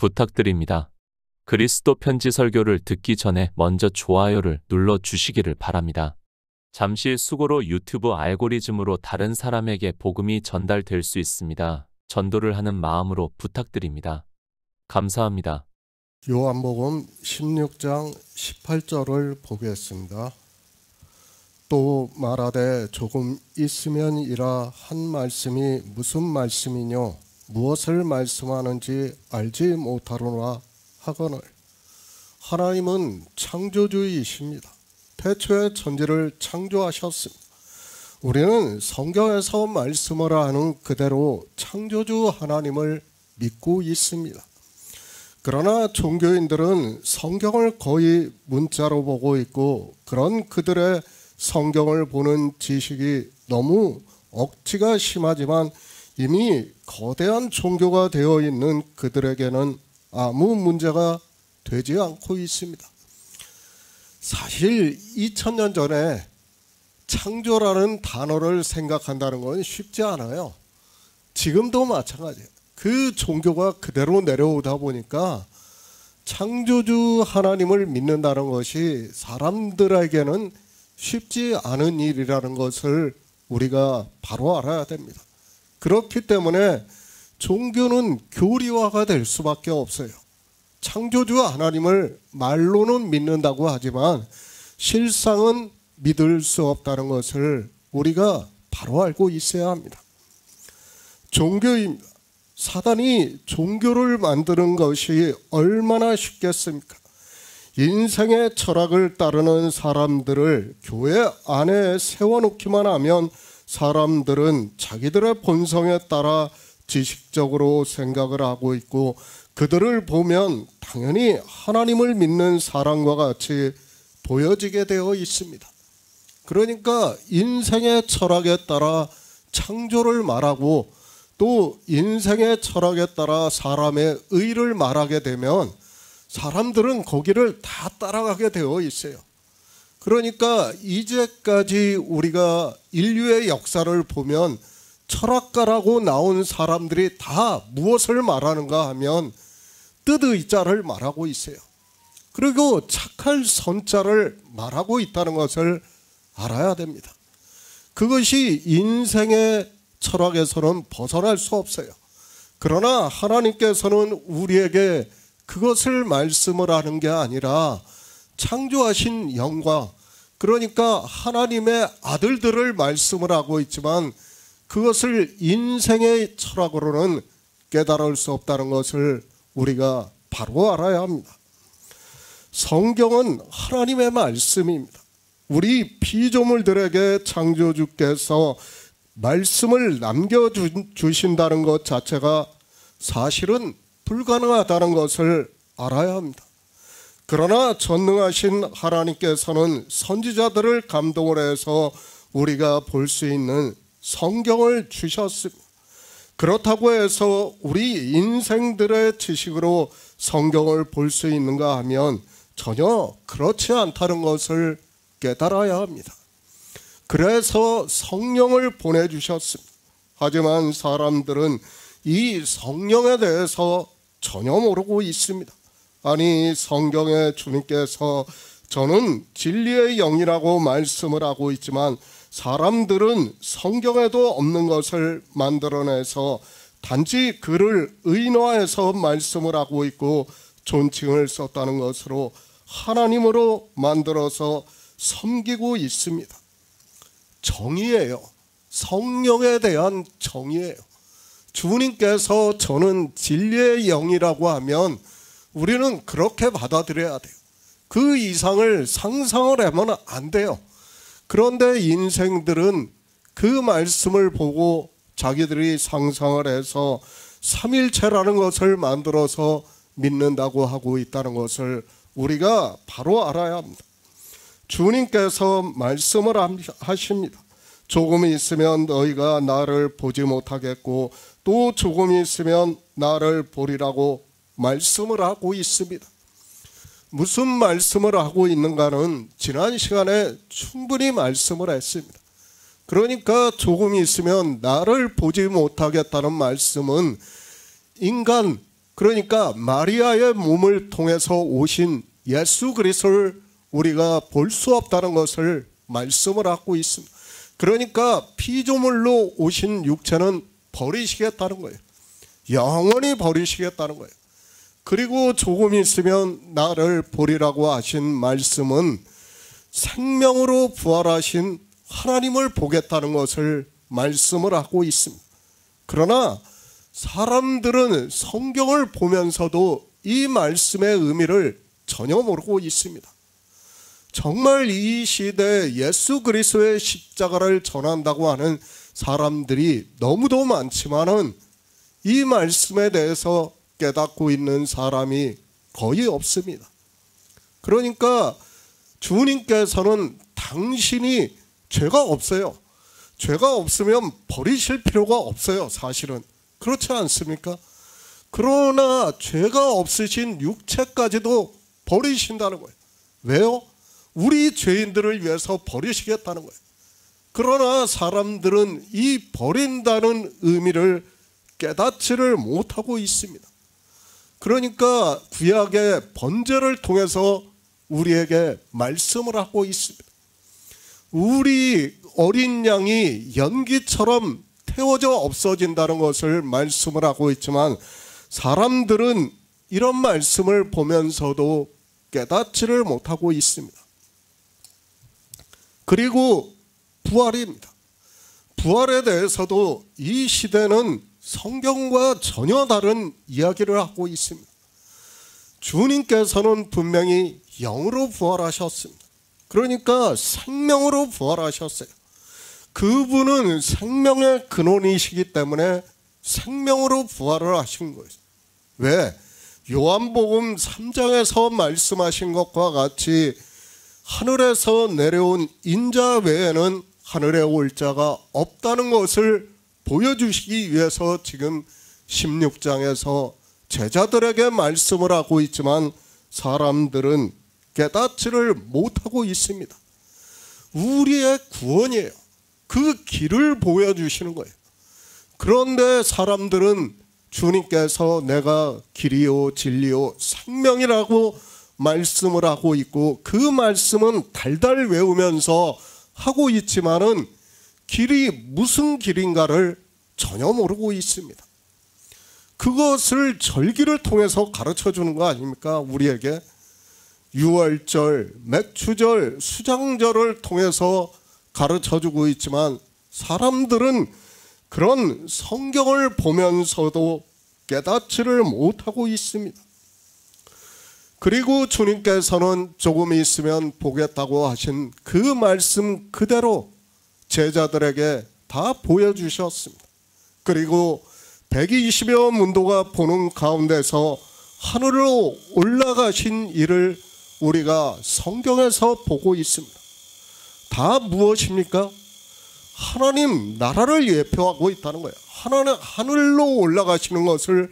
부탁드립니다. 그리스도 편지 설교를 듣기 전에 먼저 좋아요를 눌러 주시기를 바랍니다. 잠시 수고로 유튜브 알고리즘으로 다른 사람에게 복음이 전달될 수 있습니다. 전도를 하는 마음으로 부탁드립니다. 감사합니다. 요한복음 16장 18절을 보겠습니다. 또 말하되 조금 있으면이라 한 말씀이 무슨 말씀이뇨 무엇을 말씀하는지 알지 못하노라 하거늘 하나님은 창조주이십니다. 태초에 천지를 창조하셨습니다. 우리는 성경에서 말씀을 하는 그대로 창조주 하나님을 믿고 있습니다. 그러나 종교인들은 성경을 거의 문자로 보고 있고 그런 그들의 성경을 보는 지식이 너무 억지가 심하지만 이미 거대한 종교가 되어 있는 그들에게는 아무 문제가 되지 않고 있습니다. 사실 2000년 전에 창조라는 단어를 생각한다는 건 쉽지 않아요. 지금도 마찬가지예요. 그 종교가 그대로 내려오다 보니까 창조주 하나님을 믿는다는 것이 사람들에게는 쉽지 않은 일이라는 것을 우리가 바로 알아야 됩니다. 그렇기 때문에 종교는 교리화가 될 수밖에 없어요. 창조주 하나님을 말로는 믿는다고 하지만 실상은 믿을 수 없다는 것을 우리가 바로 알고 있어야 합니다. 종교입니다. 사단이 종교를 만드는 것이 얼마나 쉽겠습니까? 인생의 철학을 따르는 사람들을 교회 안에 세워놓기만 하면 사람들은 자기들의 본성에 따라 지식적으로 생각을 하고 있고 그들을 보면 당연히 하나님을 믿는 사람과 같이 보여지게 되어 있습니다. 그러니까 인생의 철학에 따라 창조를 말하고 또 인생의 철학에 따라 사람의 의를 말하게 되면 사람들은 거기를 다 따라가게 되어 있어요. 그러니까 이제까지 우리가 인류의 역사를 보면 철학가라고 나온 사람들이 다 무엇을 말하는가 하면 뜻의자를 말하고 있어요. 그리고 착할 선자를 말하고 있다는 것을 알아야 됩니다. 그것이 인생의 철학에서는 벗어날 수 없어요. 그러나 하나님께서는 우리에게 그것을 말씀을 하는 게 아니라 창조하신 영과 그러니까 하나님의 아들들을 말씀을 하고 있지만 그것을 인생의 철학으로는 깨달을 수 없다는 것을 우리가 바로 알아야 합니다. 성경은 하나님의 말씀입니다. 우리 피조물들에게 창조주께서 말씀을 남겨주신다는 것 자체가 사실은 불가능하다는 것을 알아야 합니다. 그러나 전능하신 하나님께서는 선지자들을 감동을 해서 우리가 볼 수 있는 성경을 주셨습니다. 그렇다고 해서 우리 인생들의 지식으로 성경을 볼 수 있는가 하면 전혀 그렇지 않다는 것을 깨달아야 합니다. 그래서 성령을 보내주셨습니다. 하지만 사람들은 이 성령에 대해서 전혀 모르고 있습니다. 아니 성경에 주님께서 저는 진리의 영이라고 말씀을 하고 있지만 사람들은 성경에도 없는 것을 만들어내서 단지 그를 의인화해서 말씀을 하고 있고 존칭을 썼다는 것으로 하나님으로 만들어서 섬기고 있습니다. 정의예요. 성령에 대한 정의예요. 주님께서 저는 진리의 영이라고 하면 우리는 그렇게 받아들여야 돼요. 그 이상을 상상을 하면 안 돼요. 그런데 인생들은 그 말씀을 보고 자기들이 상상을 해서 삼일체라는 것을 만들어서 믿는다고 하고 있다는 것을 우리가 바로 알아야 합니다. 주님께서 말씀을 하십니다. 조금 있으면 너희가 나를 보지 못하겠고 또 조금 있으면 나를 보리라고 말씀을 하고 있습니다. 무슨 말씀을 하고 있는가는 지난 시간에 충분히 말씀을 했습니다. 그러니까 조금 있으면 나를 보지 못하겠다는 말씀은 인간 그러니까 마리아의 몸을 통해서 오신 예수 그리스도를 우리가 볼 수 없다는 것을 말씀을 하고 있습니다. 그러니까 피조물로 오신 육체는 버리시겠다는 거예요. 영원히 버리시겠다는 거예요. 그리고 조금 있으면 나를 보리라고 하신 말씀은 생명으로 부활하신 하나님을 보겠다는 것을 말씀을 하고 있습니다. 그러나 사람들은 성경을 보면서도 이 말씀의 의미를 전혀 모르고 있습니다. 정말 이 시대에 예수 그리스도의 십자가를 전한다고 하는 사람들이 너무도 많지만은 이 말씀에 대해서 깨닫고 있는 사람이 거의 없습니다. 그러니까 주님께서는 당신이 죄가 없어요. 죄가 없으면 버리실 필요가 없어요. 사실은 그렇지 않습니까? 그러나 죄가 없으신 육체까지도 버리신다는 거예요. 왜요? 우리 죄인들을 위해서 버리시겠다는 거예요. 그러나 사람들은 이 버린다는 의미를 깨닫지를 못하고 있습니다. 그러니까 구약의 번제를 통해서 우리에게 말씀을 하고 있습니다. 우리 어린 양이 연기처럼 태워져 없어진다는 것을 말씀을 하고 있지만 사람들은 이런 말씀을 보면서도 깨닫지를 못하고 있습니다. 그리고 부활입니다. 부활에 대해서도 이 시대는 성경과 전혀 다른 이야기를 하고 있습니다. 주님께서는 분명히 영으로 부활하셨습니다. 그러니까 생명으로 부활하셨어요. 그분은 생명의 근원이시기 때문에 생명으로 부활을 하신 거예요. 왜? 요한복음 3장에서 말씀하신 것과 같이 하늘에서 내려온 인자 외에는 하늘에 올 자가 없다는 것을 보여주시기 위해서 지금 16장에서 제자들에게 말씀을 하고 있지만 사람들은 깨닫지를 못하고 있습니다. 우리의 구원이에요. 그 길을 보여주시는 거예요. 그런데 사람들은 주님께서 내가 길이요 진리요 생명이라고 말씀을 하고 있고 그 말씀은 달달 외우면서 하고 있지만은 길이 무슨 길인가를 전혀 모르고 있습니다. 그것을 절기를 통해서 가르쳐 주는 거 아닙니까? 우리에게 유월절, 맥추절, 수장절을 통해서 가르쳐 주고 있지만 사람들은 그런 성경을 보면서도 깨닫지를 못하고 있습니다. 그리고 주님께서는 조금 있으면 보겠다고 하신 그 말씀 그대로 제자들에게 다 보여주셨습니다. 그리고 120여 문도가 보는 가운데서 하늘로 올라가신 일을 우리가 성경에서 보고 있습니다. 다 무엇입니까? 하나님 나라를 예표하고 있다는 거예요. 하나님 하늘로 올라가시는 것을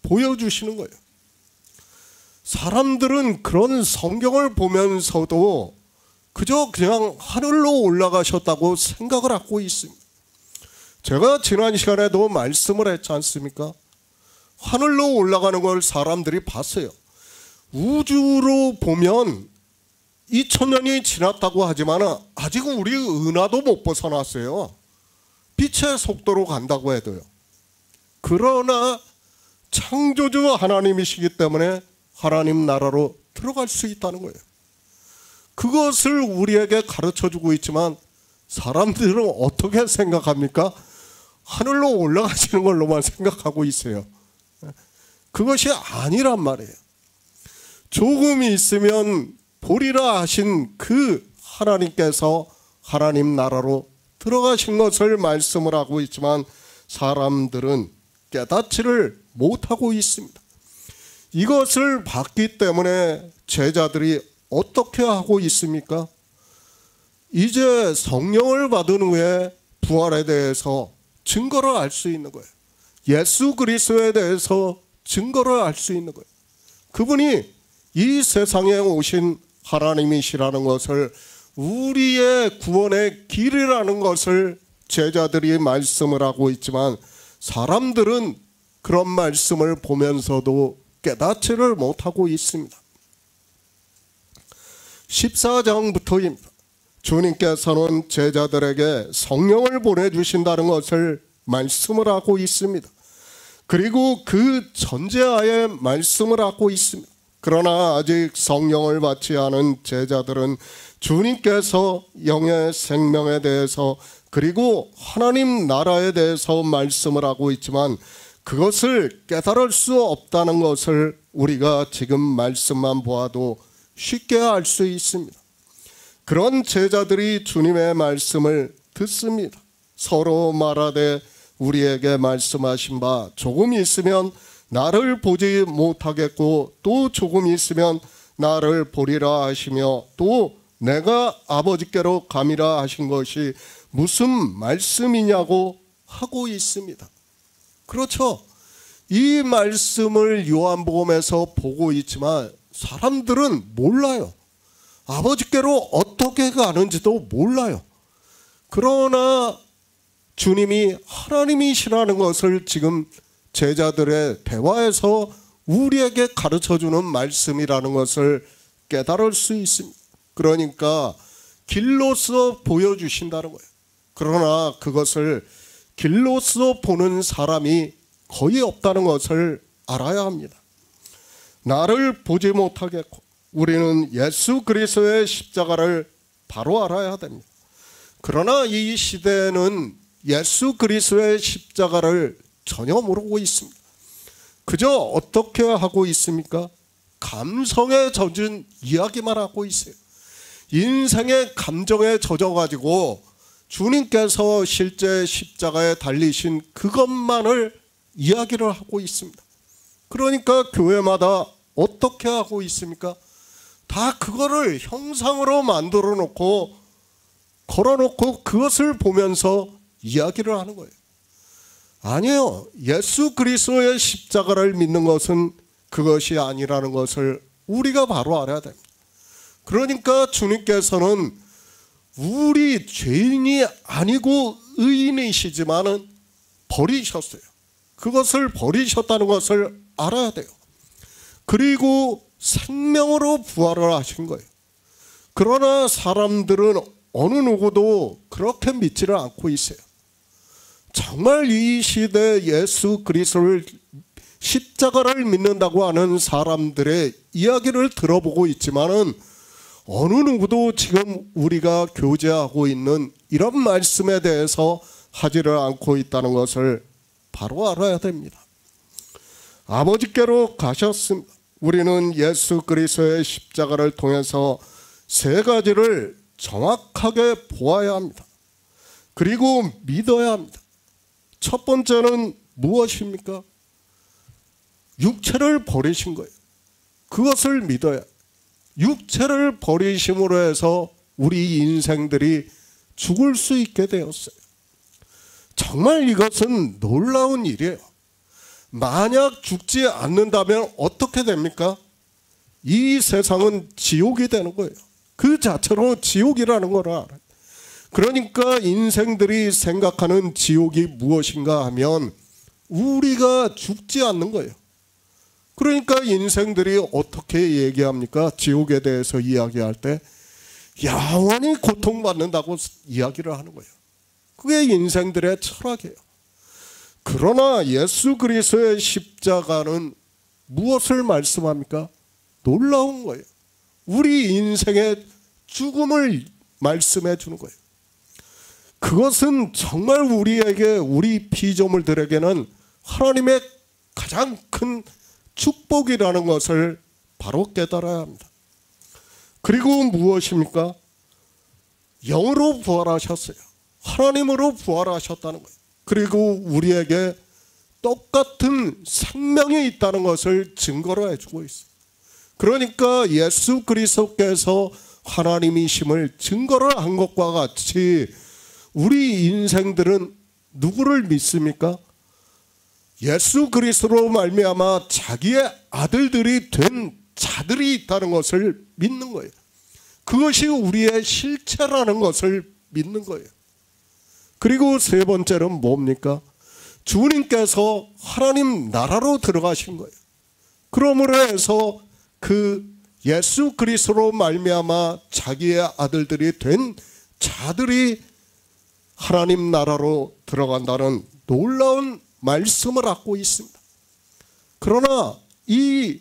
보여주시는 거예요. 사람들은 그런 성경을 보면서도 그저 그냥 하늘로 올라가셨다고 생각을 하고 있습니다. 제가 지난 시간에도 말씀을 했지 않습니까? 하늘로 올라가는 걸 사람들이 봤어요. 우주로 보면 2000년이 지났다고 하지만 아직 우리 은하도 못 벗어났어요. 빛의 속도로 간다고 해도요. 그러나 창조주 하나님이시기 때문에 하나님 나라로 들어갈 수 있다는 거예요. 그것을 우리에게 가르쳐주고 있지만 사람들은 어떻게 생각합니까? 하늘로 올라가시는 걸로만 생각하고 있어요. 그것이 아니란 말이에요. 조금 있으면 보리라 하신 그 하나님께서 하나님 나라로 들어가신 것을 말씀을 하고 있지만 사람들은 깨닫지를 못하고 있습니다. 이것을 봤기 때문에 제자들이 어떻게 하고 있습니까? 이제 성령을 받은 후에 부활에 대해서 증거를 알 수 있는 거예요. 예수 그리스도에 대해서 증거를 알 수 있는 거예요. 그분이 이 세상에 오신 하나님이시라는 것을, 우리의 구원의 길이라는 것을 제자들이 말씀을 하고 있지만 사람들은 그런 말씀을 보면서도 깨닫지를 못하고 있습니다. 14장부터입니다. 주님께서는 제자들에게 성령을 보내주신다는 것을 말씀을 하고 있습니다. 그리고 그 전제하에 말씀을 하고 있습니다. 그러나 아직 성령을 받지 않은 제자들은 주님께서 영의 생명에 대해서 그리고 하나님 나라에 대해서 말씀을 하고 있지만 그것을 깨달을 수 없다는 것을 우리가 지금 말씀만 보아도 쉽게 알 수 있습니다. 그런 제자들이 주님의 말씀을 듣습니다. 서로 말하되 우리에게 말씀하신 바 조금 있으면 나를 보지 못하겠고 또 조금 있으면 나를 보리라 하시며 또 내가 아버지께로 감이라 하신 것이 무슨 말씀이냐고 하고 있습니다. 그렇죠. 이 말씀을 요한복음에서 보고 있지만 사람들은 몰라요. 아버지께로 어떻게 가는지도 몰라요. 그러나 주님이 하나님이시라는 것을 지금 제자들의 대화에서 우리에게 가르쳐주는 말씀이라는 것을 깨달을 수 있습니다. 그러니까 길로서 보여주신다는 거예요. 그러나 그것을 길로서 보는 사람이 거의 없다는 것을 알아야 합니다. 나를 보지 못하겠고 우리는 예수 그리스도의 십자가를 바로 알아야 됩니다. 그러나 이 시대에는 예수 그리스도의 십자가를 전혀 모르고 있습니다. 그저 어떻게 하고 있습니까? 감성에 젖은 이야기만 하고 있어요. 인생의 감정에 젖어가지고 주님께서 실제 십자가에 달리신 그것만을 이야기를 하고 있습니다. 그러니까 교회마다 어떻게 하고 있습니까? 다 그거를 형상으로 만들어 놓고 걸어놓고 그것을 보면서 이야기를 하는 거예요. 아니에요. 예수 그리스도의 십자가를 믿는 것은 그것이 아니라는 것을 우리가 바로 알아야 됩니다. 그러니까 주님께서는 우리 죄인이 아니고 의인이시지만은 버리셨어요. 그것을 버리셨다는 것을 알아야 돼요. 그리고 생명으로 부활을 하신 거예요. 그러나 사람들은 어느 누구도 그렇게 믿지를 않고 있어요. 정말 이 시대 예수 그리스도를 십자가를 믿는다고 하는 사람들의 이야기를 들어보고 있지만은 어느 누구도 지금 우리가 교제하고 있는 이런 말씀에 대해서 하지를 않고 있다는 것을 바로 알아야 됩니다. 아버지께로 가셨습니다. 우리는 예수 그리스도의 십자가를 통해서 세 가지를 정확하게 보아야 합니다. 그리고 믿어야 합니다. 첫 번째는 무엇입니까? 육체를 버리신 거예요. 그것을 믿어야 해요. 육체를 버리심으로 해서 우리 인생들이 죽을 수 있게 되었어요. 정말 이것은 놀라운 일이에요. 만약 죽지 않는다면 어떻게 됩니까? 이 세상은 지옥이 되는 거예요. 그 자체로 지옥이라는 걸 알아요. 그러니까 인생들이 생각하는 지옥이 무엇인가 하면 우리가 죽지 않는 거예요. 그러니까 인생들이 어떻게 얘기합니까? 지옥에 대해서 이야기할 때 영원히 고통받는다고 이야기를 하는 거예요. 그게 인생들의 철학이에요. 그러나 예수 그리스도의 십자가는 무엇을 말씀합니까? 놀라운 거예요. 우리 인생의 죽음을 말씀해 주는 거예요. 그것은 정말 우리에게, 우리 피조물들에게는 하나님의 가장 큰 축복이라는 것을 바로 깨달아야 합니다. 그리고 무엇입니까? 영으로 부활하셨어요. 하나님으로 부활하셨다는 거예요. 그리고 우리에게 똑같은 생명이 있다는 것을 증거로 해주고 있어요. 그러니까 예수 그리스도께서 하나님이심을 증거를 한 것과 같이 우리 인생들은 누구를 믿습니까? 예수 그리스도로 말미암아 자기의 아들들이 된 자들이 있다는 것을 믿는 거예요. 그것이 우리의 실체라는 것을 믿는 거예요. 그리고 세 번째는 뭡니까? 주님께서 하나님 나라로 들어가신 거예요. 그러므로 해서 그 예수 그리스도로 말미암아 자기의 아들들이 된 자들이 하나님 나라로 들어간다는 놀라운 말씀을 갖고 있습니다. 그러나 이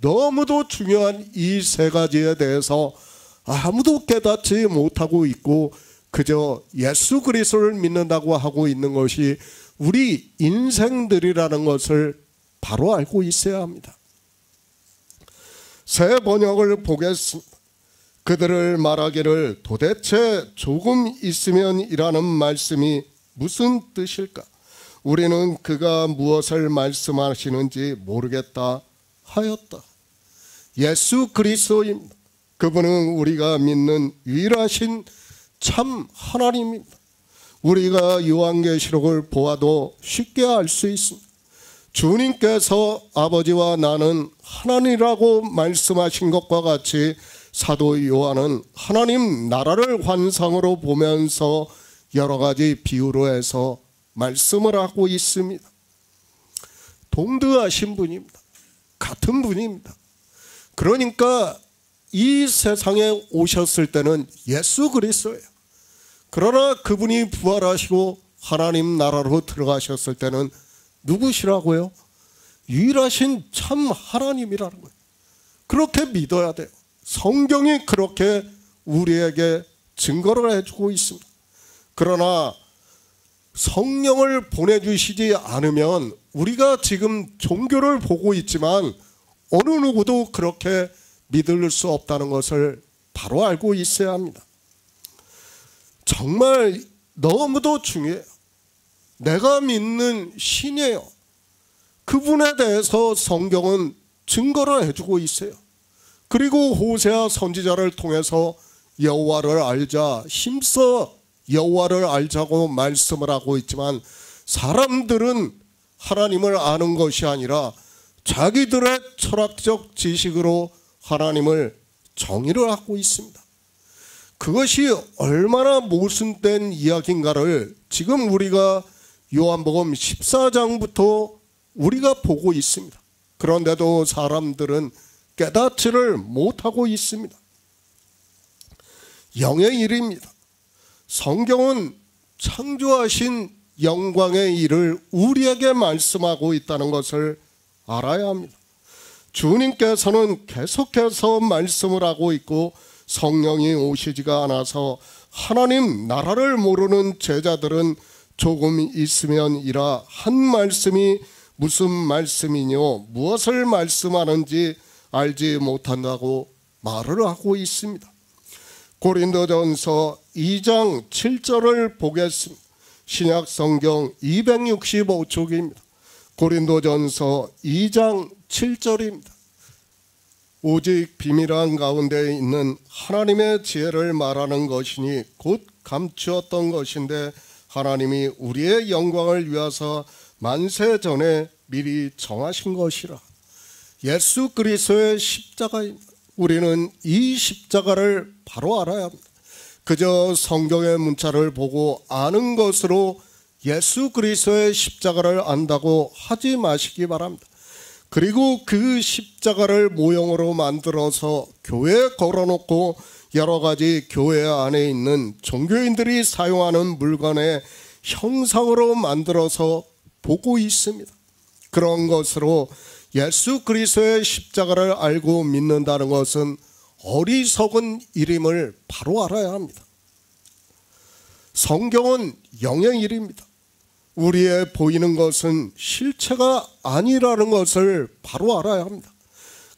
너무도 중요한 이 세 가지에 대해서 아무도 깨닫지 못하고 있고 그저 예수 그리스도를 믿는다고 하고 있는 것이 우리 인생들이라는 것을 바로 알고 있어야 합니다. 새 번역을 보겠습니다. 그들을 말하기를 도대체 조금 있으면이라는 말씀이 무슨 뜻일까? 우리는 그가 무엇을 말씀하시는지 모르겠다 하였다. 예수 그리스도입니다. 그분은 우리가 믿는 유일하신 참 하나님입니다. 우리가 요한계시록을 보아도 쉽게 알 수 있습니다. 주님께서 아버지와 나는 하나님이라고 말씀하신 것과 같이 사도 요한은 하나님 나라를 환상으로 보면서 여러 가지 비유로 해서 말씀을 하고 있습니다. 동등하신 분입니다. 같은 분입니다. 그러니까 이 세상에 오셨을 때는 예수 그리스도예요. 그러나 그분이 부활하시고 하나님 나라로 들어가셨을 때는 누구시라고요? 유일하신 참 하나님이라는 거예요. 그렇게 믿어야 돼요. 성경이 그렇게 우리에게 증거를 해주고 있습니다. 그러나 성령을 보내주시지 않으면 우리가 지금 종교를 보고 있지만 어느 누구도 그렇게 믿을 수 없다는 것을 바로 알고 있어야 합니다. 정말 너무도 중요해요. 내가 믿는 신이에요. 그분에 대해서 성경은 증거를 해주고 있어요. 그리고 호세아 선지자를 통해서 여호와를 알자, 힘써 여호와를 알자고 말씀을 하고 있지만 사람들은 하나님을 아는 것이 아니라 자기들의 철학적 지식으로 하나님을 정의를 하고 있습니다. 그것이 얼마나 모순된 이야기인가를 지금 우리가 요한복음 14장부터 우리가 보고 있습니다. 그런데도 사람들은 깨닫지를 못하고 있습니다. 영의 일입니다. 성경은 창조하신 영광의 일을 우리에게 말씀하고 있다는 것을 알아야 합니다. 주님께서는 계속해서 말씀을 하고 있고 성령이 오시지가 않아서 하나님 나라를 모르는 제자들은 조금 있으면이라 한 말씀이 무슨 말씀이뇨 무엇을 말씀하는지 알지 못한다고 말을 하고 있습니다. 고린도전서 2장 7절을 보겠습니다. 신약성경 265쪽입니다. 고린도전서 2장 7절입니다. 오직 비밀한 가운데 있는 하나님의 지혜를 말하는 것이니 곧 감추었던 것인데 하나님이 우리의 영광을 위하여 만세 전에 미리 정하신 것이라. 예수 그리스도의 십자가입니다. 우리는 이 십자가를 바로 알아야 합니다. 그저 성경의 문자를 보고 아는 것으로 예수 그리스도의 십자가를 안다고 하지 마시기 바랍니다. 그리고 그 십자가를 모형으로 만들어서 교회에 걸어놓고 여러 가지 교회 안에 있는 종교인들이 사용하는 물건의 형상으로 만들어서 보고 있습니다. 그런 것으로 예수 그리스도의 십자가를 알고 믿는다는 것은 어리석은 일임을 바로 알아야 합니다. 성경은 영의 일입니다. 우리의 보이는 것은 실체가 아니라는 것을 바로 알아야 합니다.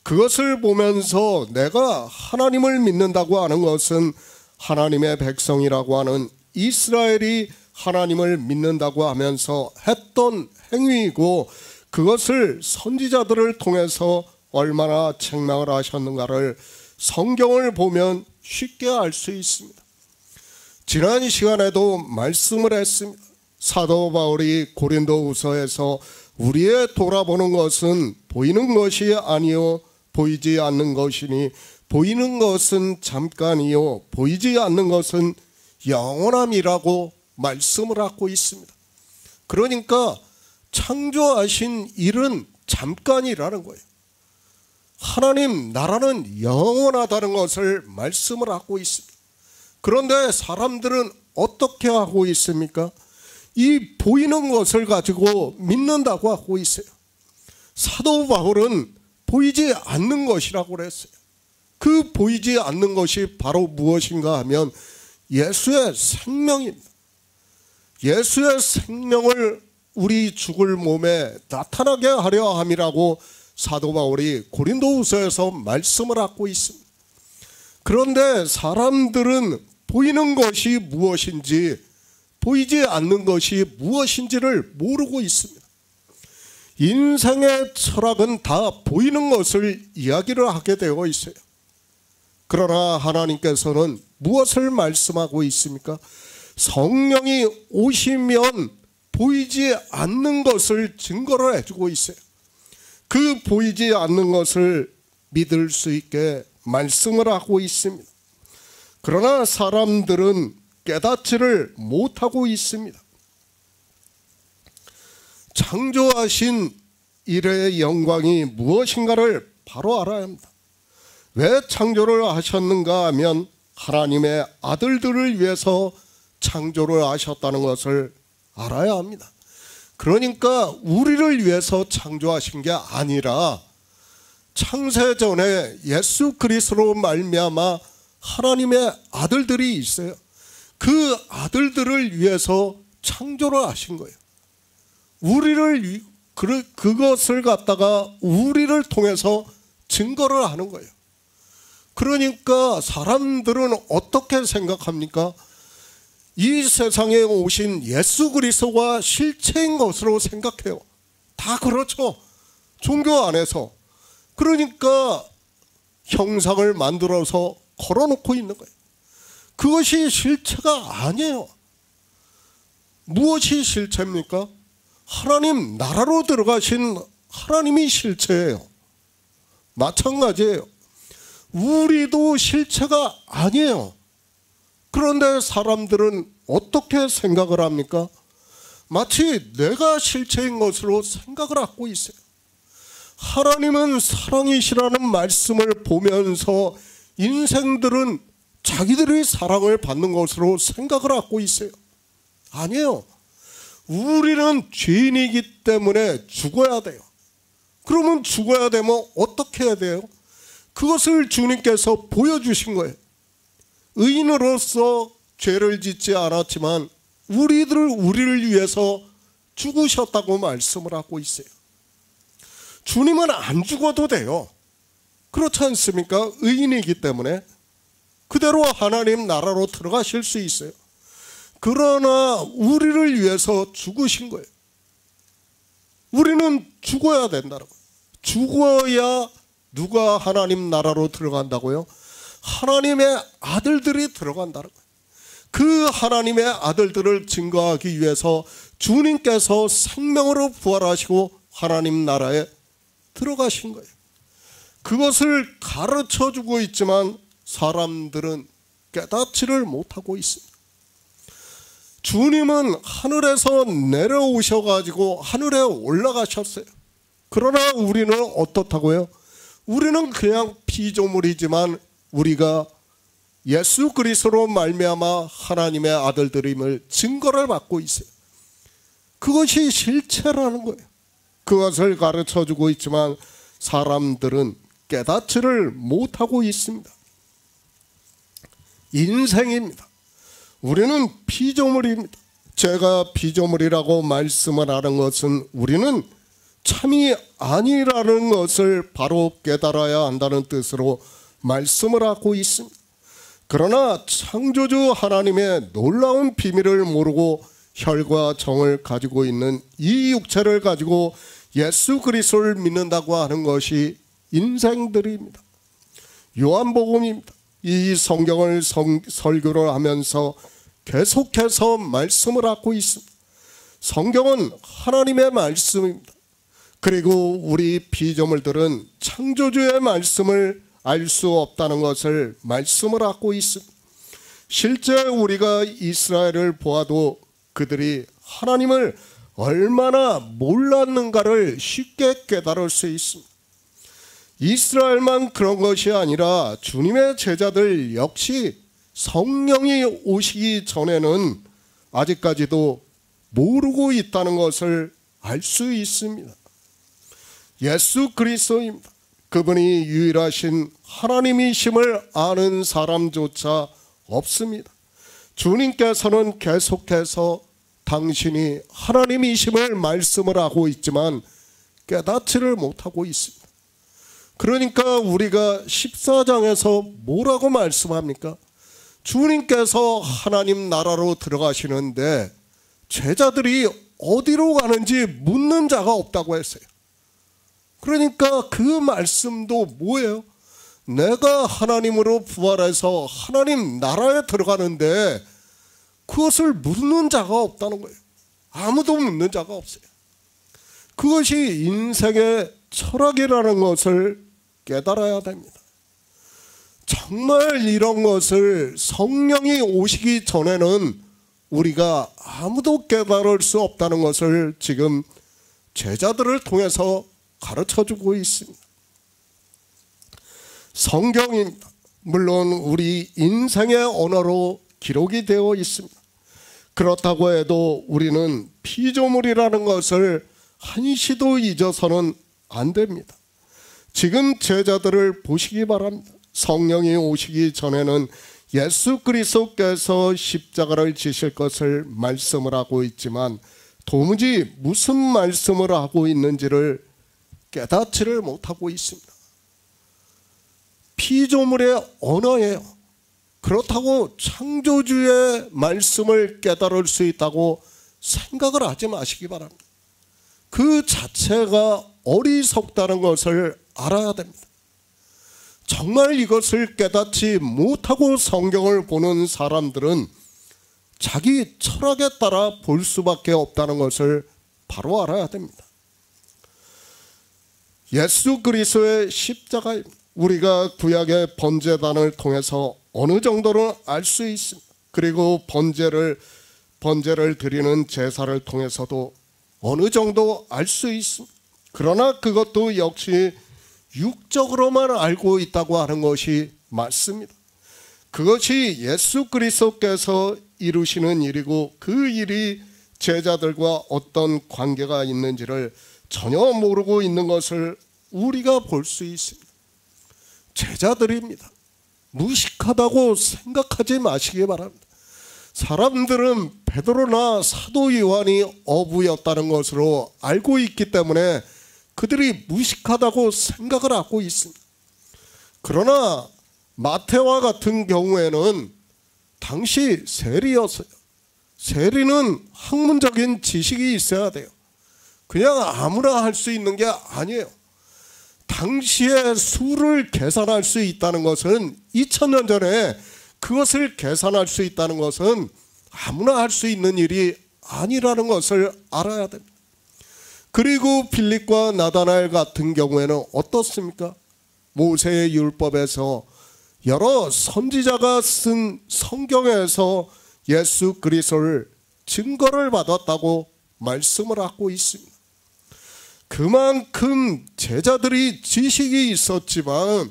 그것을 보면서 내가 하나님을 믿는다고 하는 것은 하나님의 백성이라고 하는 이스라엘이 하나님을 믿는다고 하면서 했던 행위이고 그것을 선지자들을 통해서 얼마나 책망을 하셨는가를 성경을 보면 쉽게 알 수 있습니다. 지난 시간에도 말씀을 했습니다. 사도 바울이 고린도후서에서 우리의 돌아보는 것은 보이는 것이 아니요 보이지 않는 것이니 보이는 것은 잠깐이요 보이지 않는 것은 영원함이라고 말씀을 하고 있습니다. 그러니까 창조하신 일은 잠깐이라는 거예요. 하나님 나라는 영원하다는 것을 말씀을 하고 있습니다. 그런데 사람들은 어떻게 하고 있습니까? 이 보이는 것을 가지고 믿는다고 하고 있어요. 사도 바울은 보이지 않는 것이라고 그랬어요. 그 보이지 않는 것이 바로 무엇인가 하면 예수의 생명입니다. 예수의 생명을 우리 죽을 몸에 나타나게 하려 함이라고 사도 바울이 고린도후서에서 말씀을 하고 있습니다. 그런데 사람들은 보이는 것이 무엇인지 보이지 않는 것이 무엇인지를 모르고 있습니다. 인생의 철학은 다 보이는 것을 이야기를 하게 되어 있어요. 그러나 하나님께서는 무엇을 말씀하고 있습니까? 성령이 오시면 보이지 않는 것을 증거를 해주고 있어요. 그 보이지 않는 것을 믿을 수 있게 말씀을 하고 있습니다. 그러나 사람들은 깨닫지를 못하고 있습니다. 창조하신 일의 영광이 무엇인가를 바로 알아야 합니다. 왜 창조를 하셨는가 하면 하나님의 아들들을 위해서 창조를 하셨다는 것을 알아야 합니다. 그러니까 우리를 위해서 창조하신 게 아니라 창세전에 예수 그리스도로 말미암아 하나님의 아들들이 있어요. 그 아들들을 위해서 창조를 하신 거예요. 우리를 그것을 갖다가 우리를 통해서 증거를 하는 거예요. 그러니까 사람들은 어떻게 생각합니까? 이 세상에 오신 예수 그리스도가 실체인 것으로 생각해요. 다 그렇죠. 종교 안에서. 그러니까 형상을 만들어서 걸어놓고 있는 거예요. 그것이 실체가 아니에요. 무엇이 실체입니까? 하나님 나라로 들어가신 하나님이 실체예요. 마찬가지예요. 우리도 실체가 아니에요. 그런데 사람들은 어떻게 생각을 합니까? 마치 내가 실체인 것으로 생각을 하고 있어요. 하나님은 사랑이시라는 말씀을 보면서 인생들은 자기들이 사랑을 받는 것으로 생각을 하고 있어요. 아니에요. 우리는 죄인이기 때문에 죽어야 돼요. 그러면 죽어야 되면 어떻게 해야 돼요? 그것을 주님께서 보여주신 거예요. 의인으로서 죄를 짓지 않았지만 우리를 위해서 죽으셨다고 말씀을 하고 있어요. 주님은 안 죽어도 돼요. 그렇지 않습니까? 의인이기 때문에 그대로 하나님 나라로 들어가실 수 있어요. 그러나 우리를 위해서 죽으신 거예요. 우리는 죽어야 된다는 거예요. 죽어야 누가 하나님 나라로 들어간다고요? 하나님의 아들들이 들어간다는 거예요. 그 하나님의 아들들을 증거하기 위해서 주님께서 생명으로 부활하시고 하나님 나라에 들어가신 거예요. 그것을 가르쳐주고 있지만 사람들은 깨닫지를 못하고 있습니다. 주님은 하늘에서 내려오셔가지고 하늘에 올라가셨어요. 그러나 우리는 어떻다고요? 우리는 그냥 피조물이지만 우리가 예수 그리스도로 말미암아 하나님의 아들들임을 증거를 받고 있어요. 그것이 실체라는 거예요. 그것을 가르쳐주고 있지만 사람들은 깨닫지를 못하고 있습니다. 인생입니다. 우리는 피조물입니다. 제가 피조물이라고 말씀을 하는 것은 우리는 참이 아니라는 것을 바로 깨달아야 한다는 뜻으로 말씀을 하고 있습니다. 그러나 창조주 하나님의 놀라운 비밀을 모르고 혈과 정을 가지고 있는 이 육체를 가지고 예수 그리스도를 믿는다고 하는 것이 인생들입니다. 요한복음입니다. 이 성경을 설교를 하면서 계속해서 말씀을 하고 있습니다. 성경은 하나님의 말씀입니다. 그리고 우리 피조물들은 창조주의 말씀을 알 수 없다는 것을 말씀을 하고 있습니다. 실제 우리가 이스라엘을 보아도 그들이 하나님을 얼마나 몰랐는가를 쉽게 깨달을 수 있습니다. 이스라엘만 그런 것이 아니라 주님의 제자들 역시 성령이 오시기 전에는 아직까지도 모르고 있다는 것을 알 수 있습니다. 예수 그리스도입니다. 그분이 유일하신 하나님이심을 아는 사람조차 없습니다. 주님께서는 계속해서 당신이 하나님이심을 말씀을 하고 있지만 깨닫지를 못하고 있습니다. 그러니까 우리가 14장에서 뭐라고 말씀합니까? 주님께서 하나님 나라로 들어가시는데 제자들이 어디로 가는지 묻는 자가 없다고 했어요. 그러니까 그 말씀도 뭐예요? 내가 하나님으로 부활해서 하나님 나라에 들어가는데 그것을 묻는 자가 없다는 거예요. 아무도 묻는 자가 없어요. 그것이 인생의 철학이라는 것을 깨달아야 됩니다. 정말 이런 것을 성령이 오시기 전에는 우리가 아무도 깨달을 수 없다는 것을 지금 제자들을 통해서 가르쳐주고 있습니다. 성경입니다. 물론 우리 인생의 언어로 기록이 되어 있습니다. 그렇다고 해도 우리는 피조물이라는 것을 한시도 잊어서는 안 됩니다. 지금 제자들을 보시기 바랍니다. 성령이 오시기 전에는 예수 그리스도께서 십자가를 지실 것을 말씀을 하고 있지만 도무지 무슨 말씀을 하고 있는지를 깨닫지를 못하고 있습니다. 피조물의 언어예요. 그렇다고 창조주의 말씀을 깨달을 수 있다고 생각을 하지 마시기 바랍니다. 그 자체가 어리석다는 것을 알아야 됩니다. 정말 이것을 깨닫지 못하고 성경을 보는 사람들은 자기 철학에 따라 볼 수밖에 없다는 것을 바로 알아야 됩니다. 예수 그리스도의 십자가, 우리가 구약의 번제단을 통해서 어느 정도는 알 수 있습니다. 그리고 번제를 드리는 제사를 통해서도 어느 정도 알 수 있습니다. 그러나 그것도 역시 육적으로만 알고 있다고 하는 것이 맞습니다. 그것이 예수 그리스도께서 이루시는 일이고 그 일이 제자들과 어떤 관계가 있는지를 전혀 모르고 있는 것을 우리가 볼 수 있습니다. 제자들입니다. 무식하다고 생각하지 마시기 바랍니다. 사람들은 베드로나 사도 요한이 어부였다는 것으로 알고 있기 때문에 그들이 무식하다고 생각을 하고 있습니다. 그러나 마태와 같은 경우에는 당시 세리였어요. 세리는 학문적인 지식이 있어야 돼요. 그냥 아무나 할 수 있는 게 아니에요. 당시에 수를 계산할 수 있다는 것은 2000년 전에 그것을 계산할 수 있다는 것은 아무나 할 수 있는 일이 아니라는 것을 알아야 됩니다. 그리고 빌립과 나다나엘 같은 경우에는 어떻습니까? 모세의 율법에서 여러 선지자가 쓴 성경에서 예수 그리스도를 증거를 받았다고 말씀을 하고 있습니다. 그만큼 제자들이 지식이 있었지만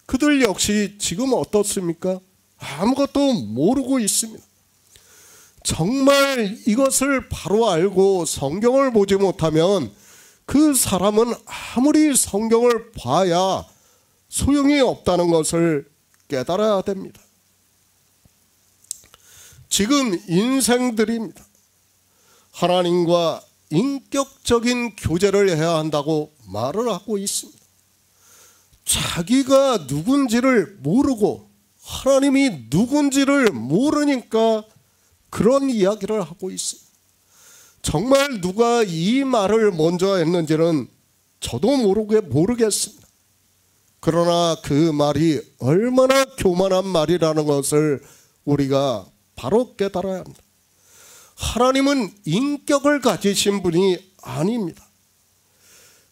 그들 역시 지금 어떻습니까? 아무것도 모르고 있습니다. 정말 이것을 바로 알고 성경을 보지 못하면 그 사람은 아무리 성경을 봐야 소용이 없다는 것을 깨달아야 됩니다. 지금 인생들입니다. 하나님과 인격적인 교제를 해야 한다고 말을 하고 있습니다. 자기가 누군지를 모르고 하나님이 누군지를 모르니까 그런 이야기를 하고 있습니다. 정말 누가 이 말을 먼저 했는지는 저도 모르겠습니다. 그러나 그 말이 얼마나 교만한 말이라는 것을 우리가 바로 깨달아야 합니다. 하나님은 인격을 가지신 분이 아닙니다.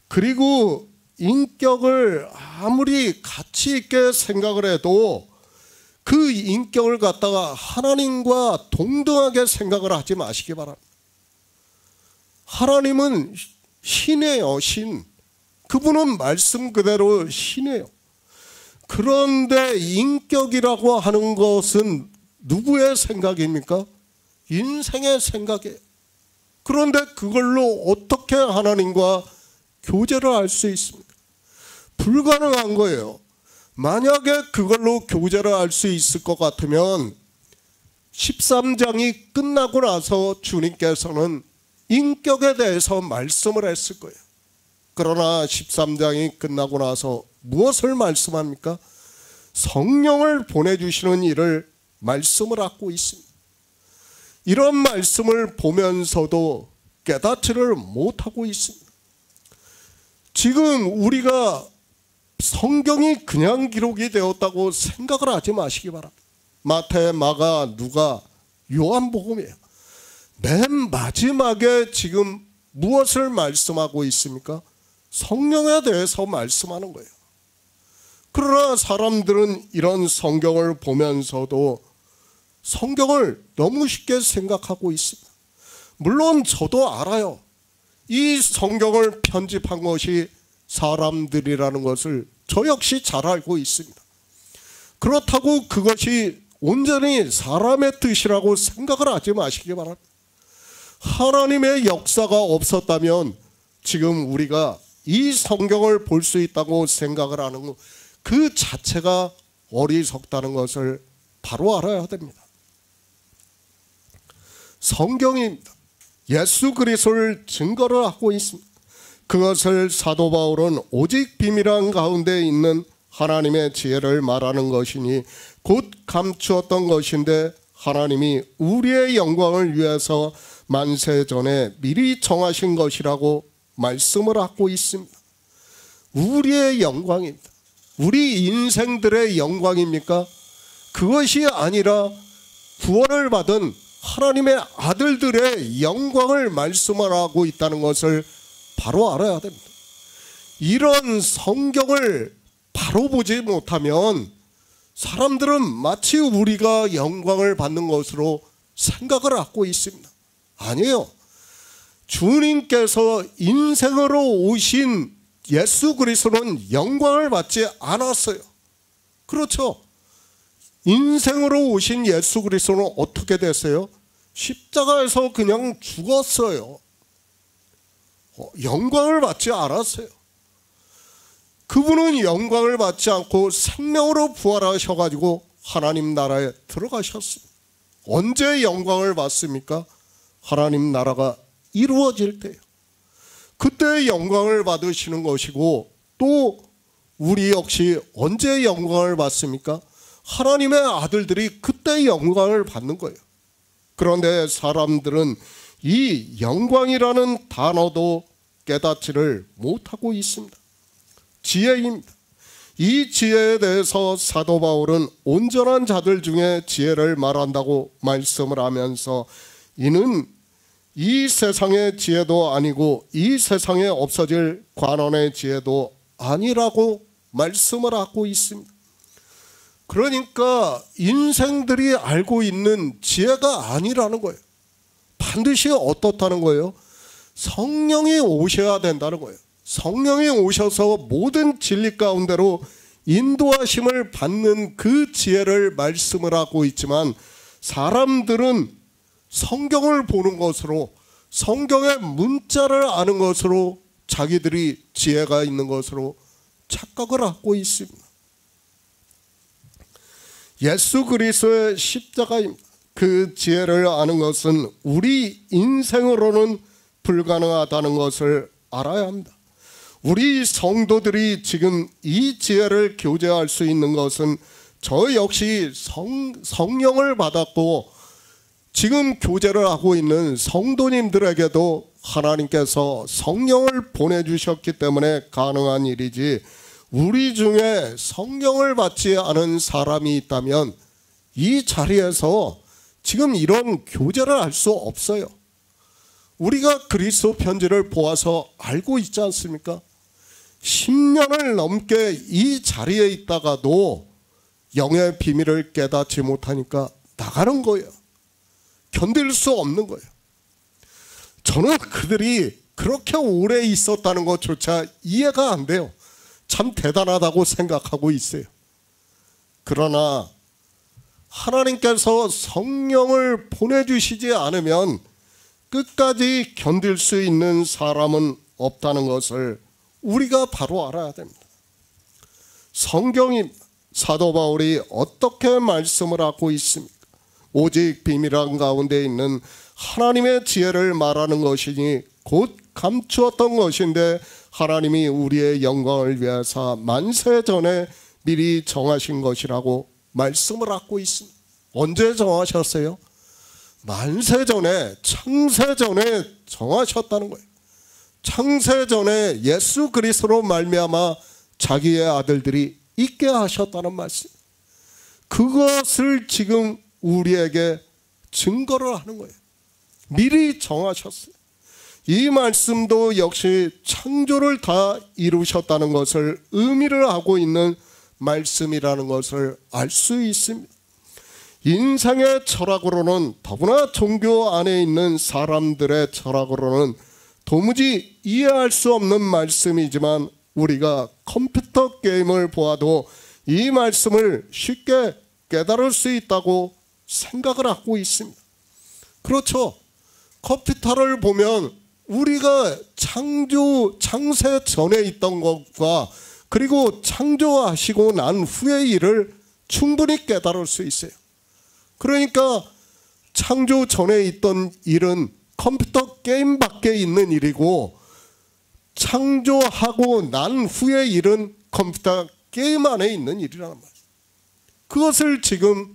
그리고 인격을 아무리 가치 있게 생각을 해도 그 인격을 갖다가 하나님과 동등하게 생각을 하지 마시기 바랍니다. 하나님은 신이에요, 신. 그분은 말씀 그대로 신이에요. 그런데 인격이라고 하는 것은 누구의 생각입니까? 인생의 생각이에요. 그런데 그걸로 어떻게 하나님과 교제를 할 수 있습니까? 불가능한 거예요. 만약에 그걸로 교제를 할 수 있을 것 같으면 13장이 끝나고 나서 주님께서는 인격에 대해서 말씀을 했을 거예요. 그러나 13장이 끝나고 나서 무엇을 말씀합니까? 성령을 보내주시는 일을 말씀을 하고 있습니다. 이런 말씀을 보면서도 깨닫지를 못하고 있습니다. 지금 우리가 성경이 그냥 기록이 되었다고 생각을 하지 마시기 바랍니다. 마태, 마가, 누가, 요한복음이에요. 맨 마지막에 지금 무엇을 말씀하고 있습니까? 성령에 대해서 말씀하는 거예요. 그러나 사람들은 이런 성경을 보면서도 성경을 너무 쉽게 생각하고 있습니다. 물론 저도 알아요. 이 성경을 편집한 것이 사람들이라는 것을 저 역시 잘 알고 있습니다. 그렇다고 그것이 온전히 사람의 뜻이라고 생각을 하지 마시기 바랍니다. 하나님의 역사가 없었다면 지금 우리가 이 성경을 볼 수 있다고 생각을 하는 것, 그 자체가 어리석다는 것을 바로 알아야 됩니다. 성경입니다. 예수 그리스도를 증거를 하고 있습니다. 그것을 사도 바울은 오직 비밀한 가운데 있는 하나님의 지혜를 말하는 것이니 곧 감추었던 것인데 하나님이 우리의 영광을 위해서 만세 전에 미리 정하신 것이라고 말씀을 하고 있습니다. 우리의 영광입니다. 우리 인생들의 영광입니까? 그것이 아니라 구원을 받은 하나님의 아들들의 영광을 말씀을 하고 있다는 것을 바로 알아야 됩니다. 이런 성경을 바로 보지 못하면 사람들은 마치 우리가 영광을 받는 것으로 생각을 하고 있습니다. 아니에요. 주님께서 인생으로 오신 예수 그리스도는 영광을 받지 않았어요. 그렇죠. 인생으로 오신 예수 그리스도는 어떻게 됐어요? 십자가에서 그냥 죽었어요. 영광을 받지 않았어요. 그분은 영광을 받지 않고 생명으로 부활하셔가지고 하나님 나라에 들어가셨습니다. 언제 영광을 받습니까? 하나님 나라가 이루어질 때요. 그때 영광을 받으시는 것이고, 또 우리 역시 언제 영광을 받습니까? 하나님의 아들들이 그때 영광을 받는 거예요. 그런데 사람들은 이 영광이라는 단어도 깨닫지를 못하고 있습니다. 지혜입니다. 이 지혜에 대해서 사도 바울은 온전한 자들 중에 지혜를 말한다고 말씀을 하면서 이는 이 세상의 지혜도 아니고 이 세상에 없어질 관원의 지혜도 아니라고 말씀을 하고 있습니다. 그러니까 인생들이 알고 있는 지혜가 아니라는 거예요. 반드시 어떻다는 거예요? 성령이 오셔야 된다는 거예요. 성령이 오셔서 모든 진리 가운데로 인도하심을 받는 그 지혜를 말씀을 하고 있지만, 사람들은 성경을 보는 것으로, 성경의 문자를 아는 것으로 자기들이 지혜가 있는 것으로 착각을 하고 있습니다. 예수 그리스도의 십자가입니다. 그 지혜를 아는 것은 우리 인생으로는 불가능하다는 것을 알아야 합니다. 우리 성도들이 지금 이 지혜를 교제할 수 있는 것은 저 역시 성령을 받았고 지금 교제를 하고 있는 성도님들에게도 하나님께서 성령을 보내주셨기 때문에 가능한 일이지, 우리 중에 성령을 받지 않은 사람이 있다면 이 자리에서 지금 이런 교제를 할 수 없어요. 우리가 그리스도 편지를 보아서 알고 있지 않습니까? 10년을 넘게 이 자리에 있다가도 영의 비밀을 깨닫지 못하니까 나가는 거예요. 견딜 수 없는 거예요. 저는 그들이 그렇게 오래 있었다는 것조차 이해가 안 돼요. 참 대단하다고 생각하고 있어요. 그러나 하나님께서 성령을 보내주시지 않으면 끝까지 견딜 수 있는 사람은 없다는 것을 우리가 바로 알아야 됩니다. 성경이 사도 바울이 어떻게 말씀을 하고 있습니까? 오직 비밀한 가운데 있는 하나님의 지혜를 말하는 것이니 곧 감추었던 것인데 하나님이 우리의 영광을 위하사 만세 전에 미리 정하신 것이라고 말씀을 하고 있습니다. 언제 정하셨어요? 만세 전에, 창세 전에 정하셨다는 거예요. 창세 전에 예수 그리스도로 말미암아 자기의 아들들이 있게 하셨다는 말씀. 그것을 지금 우리에게 증거를 하는 거예요. 미리 정하셨어요. 이 말씀도 역시 창조를 다 이루셨다는 것을 의미를 하고 있는 말씀이라는 것을 알 수 있습니다. 인생의 철학으로는, 더구나 종교 안에 있는 사람들의 철학으로는 도무지 이해할 수 없는 말씀이지만 우리가 컴퓨터 게임을 보아도 이 말씀을 쉽게 깨달을 수 있다고 생각을 하고 있습니다. 그렇죠. 컴퓨터를 보면 우리가 창세 전에 있던 것과 그리고 창조하시고 난 후의 일을 충분히 깨달을 수 있어요. 그러니까 창조 전에 있던 일은 컴퓨터 게임밖에 있는 일이고 창조하고 난 후의 일은 컴퓨터 게임 안에 있는 일이라는 말이에요. 그것을 지금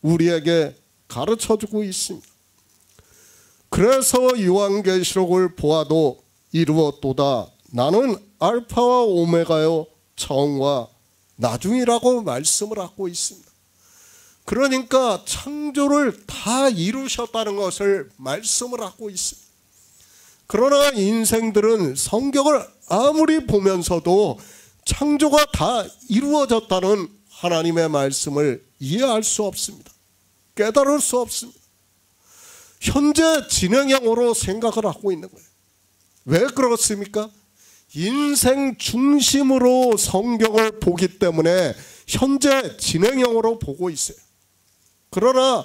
우리에게 가르쳐주고 있습니다. 그래서 요한계시록을 보아도 이루었도다. 나는 알파와 오메가요 처음과 나중이라고 말씀을 하고 있습니다. 그러니까 창조를 다 이루셨다는 것을 말씀을 하고 있습니다. 그러나 인생들은 성경을 아무리 보면서도 창조가 다 이루어졌다는 하나님의 말씀을 이해할 수 없습니다. 깨달을 수 없습니다. 현재 진행형으로 생각을 하고 있는 거예요. 왜 그렇습니까? 인생 중심으로 성경을 보기 때문에 현재 진행형으로 보고 있어요. 그러나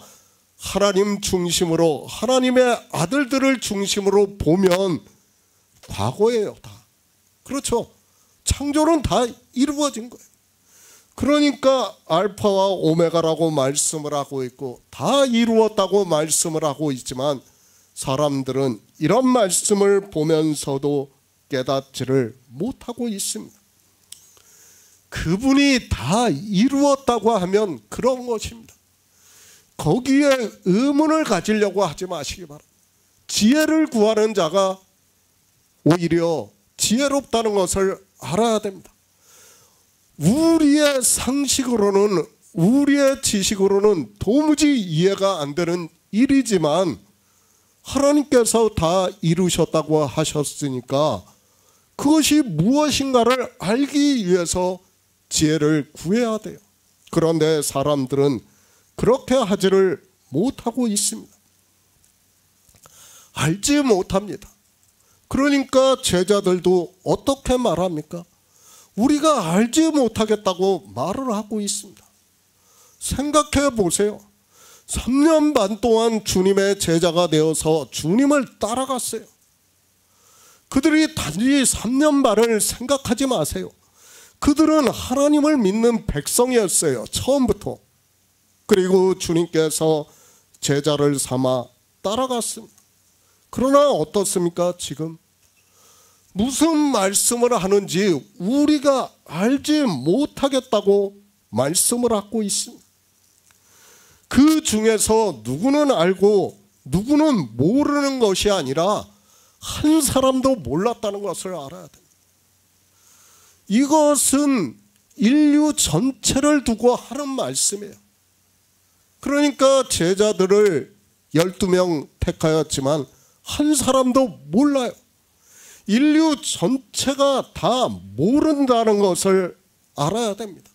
하나님 중심으로, 하나님의 아들들을 중심으로 보면 과거예요, 다. 그렇죠. 창조는 다 이루어진 거예요. 그러니까 알파와 오메가라고 말씀을 하고 있고 다 이루었다고 말씀을 하고 있지만 사람들은 이런 말씀을 보면서도 깨닫지를 못하고 있습니다. 그분이 다 이루었다고 하면 그런 것입니다. 거기에 의문을 가지려고 하지 마시기 바랍니다. 지혜를 구하는 자가 오히려 지혜롭다는 것을 알아야 됩니다. 우리의 상식으로는, 우리의 지식으로는 도무지 이해가 안 되는 일이지만 하나님께서 다 이루셨다고 하셨으니까 그것이 무엇인가를 알기 위해서 지혜를 구해야 돼요. 그런데 사람들은 그렇게 하지를 못하고 있습니다. 알지 못합니다. 그러니까 제자들도 어떻게 말합니까? 우리가 알지 못하겠다고 말을 하고 있습니다. 생각해 보세요. 3년 반 동안 주님의 제자가 되어서 주님을 따라갔어요. 그들이 단지 3년 반을 생각하지 마세요. 그들은 하나님을 믿는 백성이었어요. 처음부터. 그리고 주님께서 제자를 삼아 따라갔습니다. 그러나 어떻습니까? 지금 무슨 말씀을 하는지 우리가 알지 못하겠다고 말씀을 하고 있습니다. 그 중에서 누구는 알고 누구는 모르는 것이 아니라 한 사람도 몰랐다는 것을 알아야 됩니다. 이것은 인류 전체를 두고 하는 말씀이에요. 그러니까 제자들을 12명 택하였지만 한 사람도 몰라요. 인류 전체가 다 모른다는 것을 알아야 됩니다.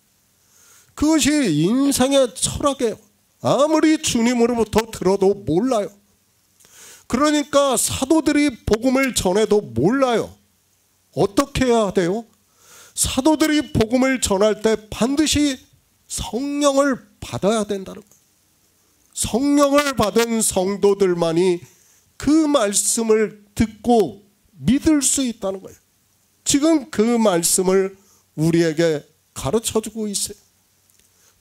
그것이 인생의 철학이에요. 아무리 주님으로부터 들어도 몰라요. 그러니까 사도들이 복음을 전해도 몰라요. 어떻게 해야 돼요? 사도들이 복음을 전할 때 반드시 성령을 받아야 된다는 거예요. 성령을 받은 성도들만이 그 말씀을 듣고 믿을 수 있다는 거예요. 지금 그 말씀을 우리에게 가르쳐주고 있어요.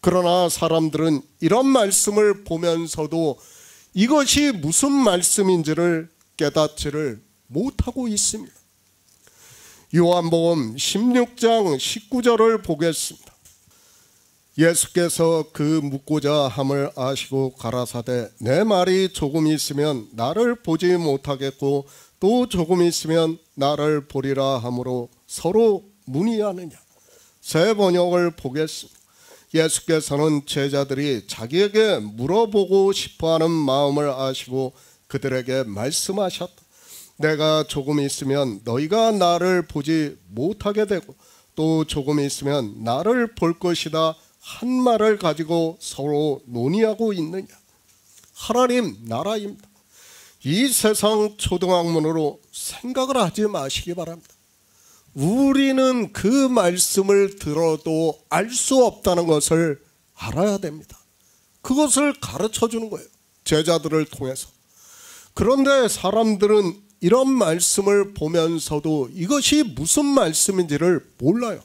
그러나 사람들은 이런 말씀을 보면서도 이것이 무슨 말씀인지를 깨닫지를 못하고 있습니다. 요한복음 16장 19절을 보겠습니다. 예수께서 그 묻고자 함을 아시고 가라사대 내 말이 조금 있으면 나를 보지 못하겠고 또 조금 있으면 나를 보리라 하므로 서로 문의하느냐. 새 번역을 보겠습니다. 예수께서는 제자들이 자기에게 물어보고 싶어하는 마음을 아시고 그들에게 말씀하셨다. 내가 조금 있으면 너희가 나를 보지 못하게 되고 또 조금 있으면 나를 볼 것이다 한 말을 가지고 서로 논의하고 있느냐. 하나님 나라입니다. 이 세상 초등학문으로 생각을 하지 마시기 바랍니다. 우리는 그 말씀을 들어도 알 수 없다는 것을 알아야 됩니다. 그것을 가르쳐 주는 거예요. 제자들을 통해서. 그런데 사람들은 이런 말씀을 보면서도 이것이 무슨 말씀인지를 몰라요.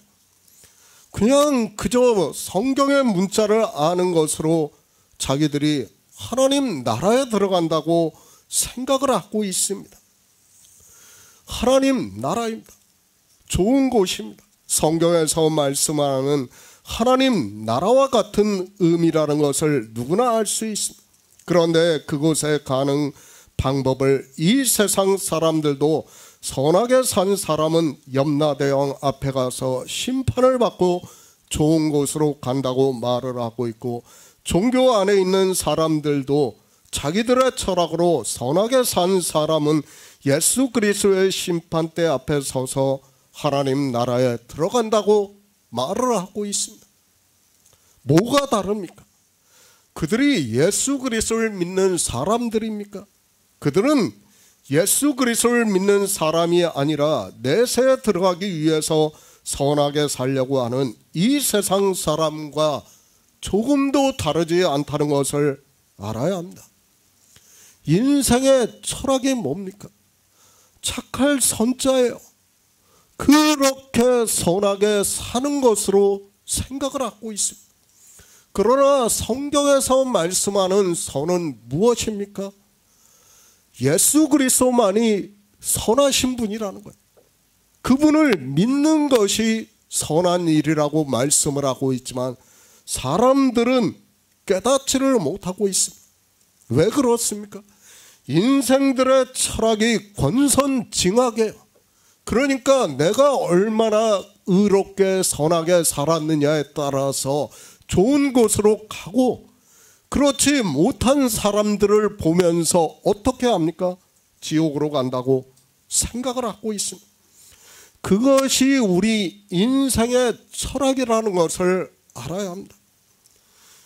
그냥 그저 성경의 문자를 아는 것으로 자기들이 하나님 나라에 들어간다고 생각을 하고 있습니다. 하나님 나라입니다. 좋은 곳입니다. 성경에서 말씀하는 하나님 나라와 같은 의미라는 것을 누구나 알 수 있습니다. 그런데 그곳에 가는 방법을 이 세상 사람들도 선하게 산 사람은 염라대왕 앞에 가서 심판을 받고 좋은 곳으로 간다고 말을 하고 있고, 종교 안에 있는 사람들도 자기들의 철학으로 선하게 산 사람은 예수 그리스도의 심판대 앞에 서서 하나님 나라에 들어간다고 말을 하고 있습니다. 뭐가 다릅니까? 그들이 예수 그리스도를 믿는 사람들입니까? 그들은 예수 그리스도를 믿는 사람이 아니라 내세에 들어가기 위해서 선하게 살려고 하는 이 세상 사람과 조금도 다르지 않다는 것을 알아야 합니다. 인생의 철학이 뭡니까? 착할 선자예요. 그렇게 선하게 사는 것으로 생각을 하고 있습니다. 그러나 성경에서 말씀하는 선은 무엇입니까? 예수 그리스도만이 선하신 분이라는 거예요. 그분을 믿는 것이 선한 일이라고 말씀을 하고 있지만 사람들은 깨닫지를 못하고 있습니다. 왜 그렇습니까? 인생들의 철학이 권선징악이에요. 그러니까 내가 얼마나 의롭게 선하게 살았느냐에 따라서 좋은 곳으로 가고, 그렇지 못한 사람들을 보면서 어떻게 합니까? 지옥으로 간다고 생각을 하고 있습니다. 그것이 우리 인생의 철학이라는 것을 알아야 합니다.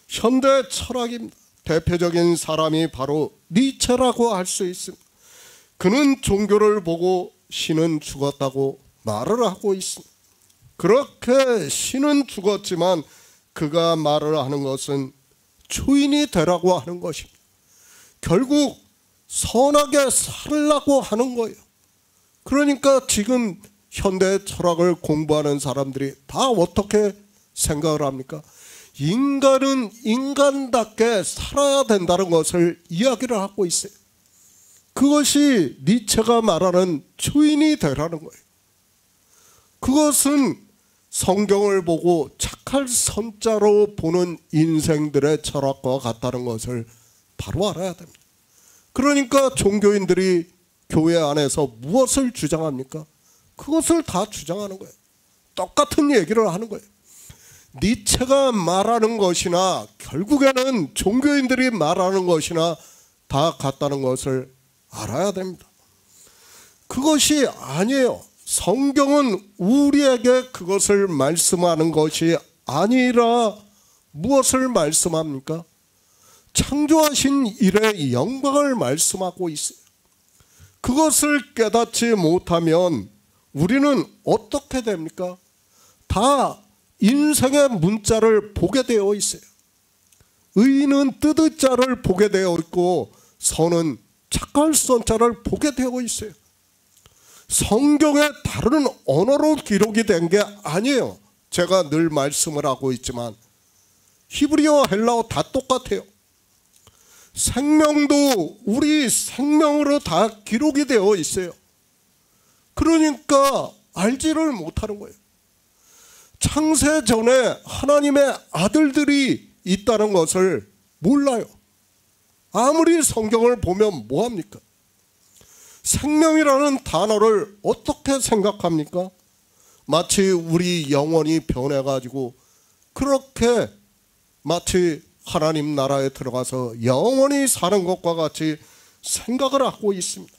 현대 철학입니다. 대표적인 사람이 바로 니체라고 할 수 있습니다. 그는 종교를 보고 신은 죽었다고 말을 하고 있습니다. 그렇게 신은 죽었지만 그가 말을 하는 것은 주인이 되라고 하는 것입니다. 결국 선하게 살라고 하는 거예요. 그러니까 지금 현대 철학을 공부하는 사람들이 다 어떻게 생각을 합니까? 인간은 인간답게 살아야 된다는 것을 이야기를 하고 있어요. 그것이 니체가 말하는 주인이 되라는 거예요. 그것은 성경을 보고 착할 선자로 보는 인생들의 철학과 같다는 것을 바로 알아야 됩니다. 그러니까 종교인들이 교회 안에서 무엇을 주장합니까? 그것을 다 주장하는 거예요. 똑같은 얘기를 하는 거예요. 니체가 말하는 것이나 결국에는 종교인들이 말하는 것이나 다 같다는 것을 알아야 됩니다. 그것이 아니에요. 성경은 우리에게 그것을 말씀하는 것이 아니라 무엇을 말씀합니까? 창조하신 일의 영광을 말씀하고 있어요. 그것을 깨닫지 못하면 우리는 어떻게 됩니까? 다 인생의 문자를 보게 되어 있어요. 의인은 뜨뜻자를 보게 되어 있고 선은 착할 선자를 보게 되어 있어요. 성경에 다른 언어로 기록이 된 게 아니에요. 제가 늘 말씀을 하고 있지만 히브리어, 헬라어 다 똑같아요. 생명도 우리 생명으로 다 기록이 되어 있어요. 그러니까 알지를 못하는 거예요. 창세 전에 하나님의 아들들이 있다는 것을 몰라요. 아무리 성경을 보면 뭐합니까? 생명이라는 단어를 어떻게 생각합니까? 마치 우리 영혼이 변해가지고 그렇게 마치 하나님 나라에 들어가서 영원히 사는 것과 같이 생각을 하고 있습니다.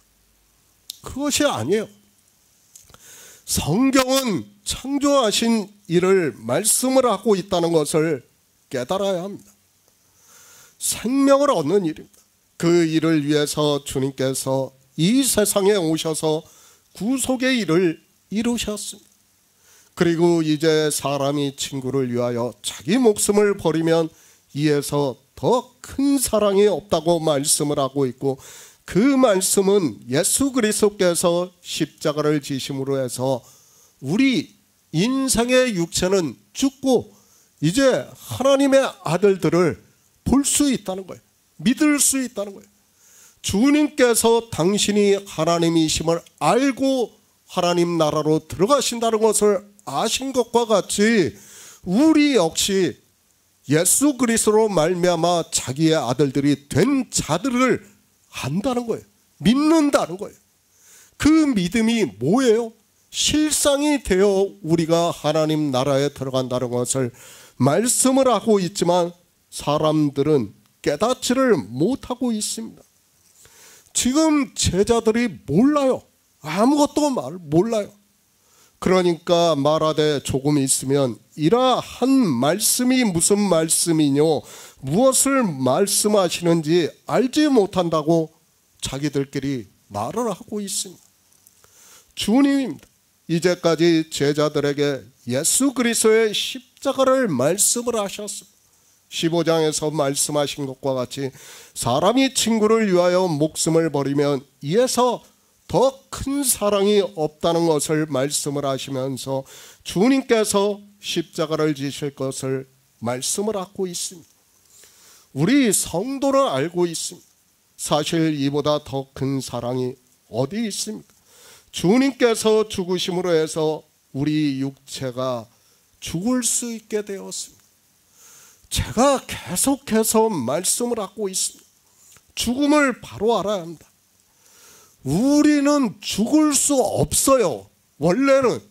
그것이 아니에요. 성경은 창조하신 이를 말씀을 하고 있다는 것을 깨달아야 합니다. 생명을 얻는 일입니다. 그 일을 위해서 주님께서 이 세상에 오셔서 구속의 일을 이루셨습니다. 그리고 이제 사람이 친구를 위하여 자기 목숨을 버리면 이에서 더 큰 사랑이 없다고 말씀을 하고 있고, 그 말씀은 예수 그리스도께서 십자가를 지심으로 해서 우리 인생의 육체는 죽고 이제 하나님의 아들들을 볼 수 있다는 거예요. 믿을 수 있다는 거예요. 주님께서 당신이 하나님이심을 알고 하나님 나라로 들어가신다는 것을 아신 것과 같이 우리 역시 예수 그리스도로 말미암아 자기의 아들들이 된 자들을 안다는 거예요. 믿는다는 거예요. 그 믿음이 뭐예요? 실상이 되어 우리가 하나님 나라에 들어간다는 것을 말씀을 하고 있지만 사람들은 깨닫지를 못하고 있습니다. 지금 제자들이 몰라요. 아무것도 몰라요. 그러니까 말하되 조금 있으면 이라 한 말씀이 무슨 말씀이뇨 무엇을 말씀하시는지 알지 못한다고 자기들끼리 말을 하고 있습니다. 주님입니다. 이제까지 제자들에게 예수 그리스도의 십자가를 말씀을 하셨습니다. 15장에서 말씀하신 것과 같이 사람이 친구를 위하여 목숨을 버리면 이에서 더 큰 사랑이 없다는 것을 말씀을 하시면서 주님께서 십자가를 지실 것을 말씀을 하고 있습니다. 우리 성도는 알고 있습니다. 사실 이보다 더 큰 사랑이 어디 있습니까? 주님께서 죽으심으로 해서 우리 육체가 죽을 수 있게 되었습니다. 제가 계속해서 말씀을 하고 있습니다. 죽음을 바로 알아야 합니다. 우리는 죽을 수 없어요. 원래는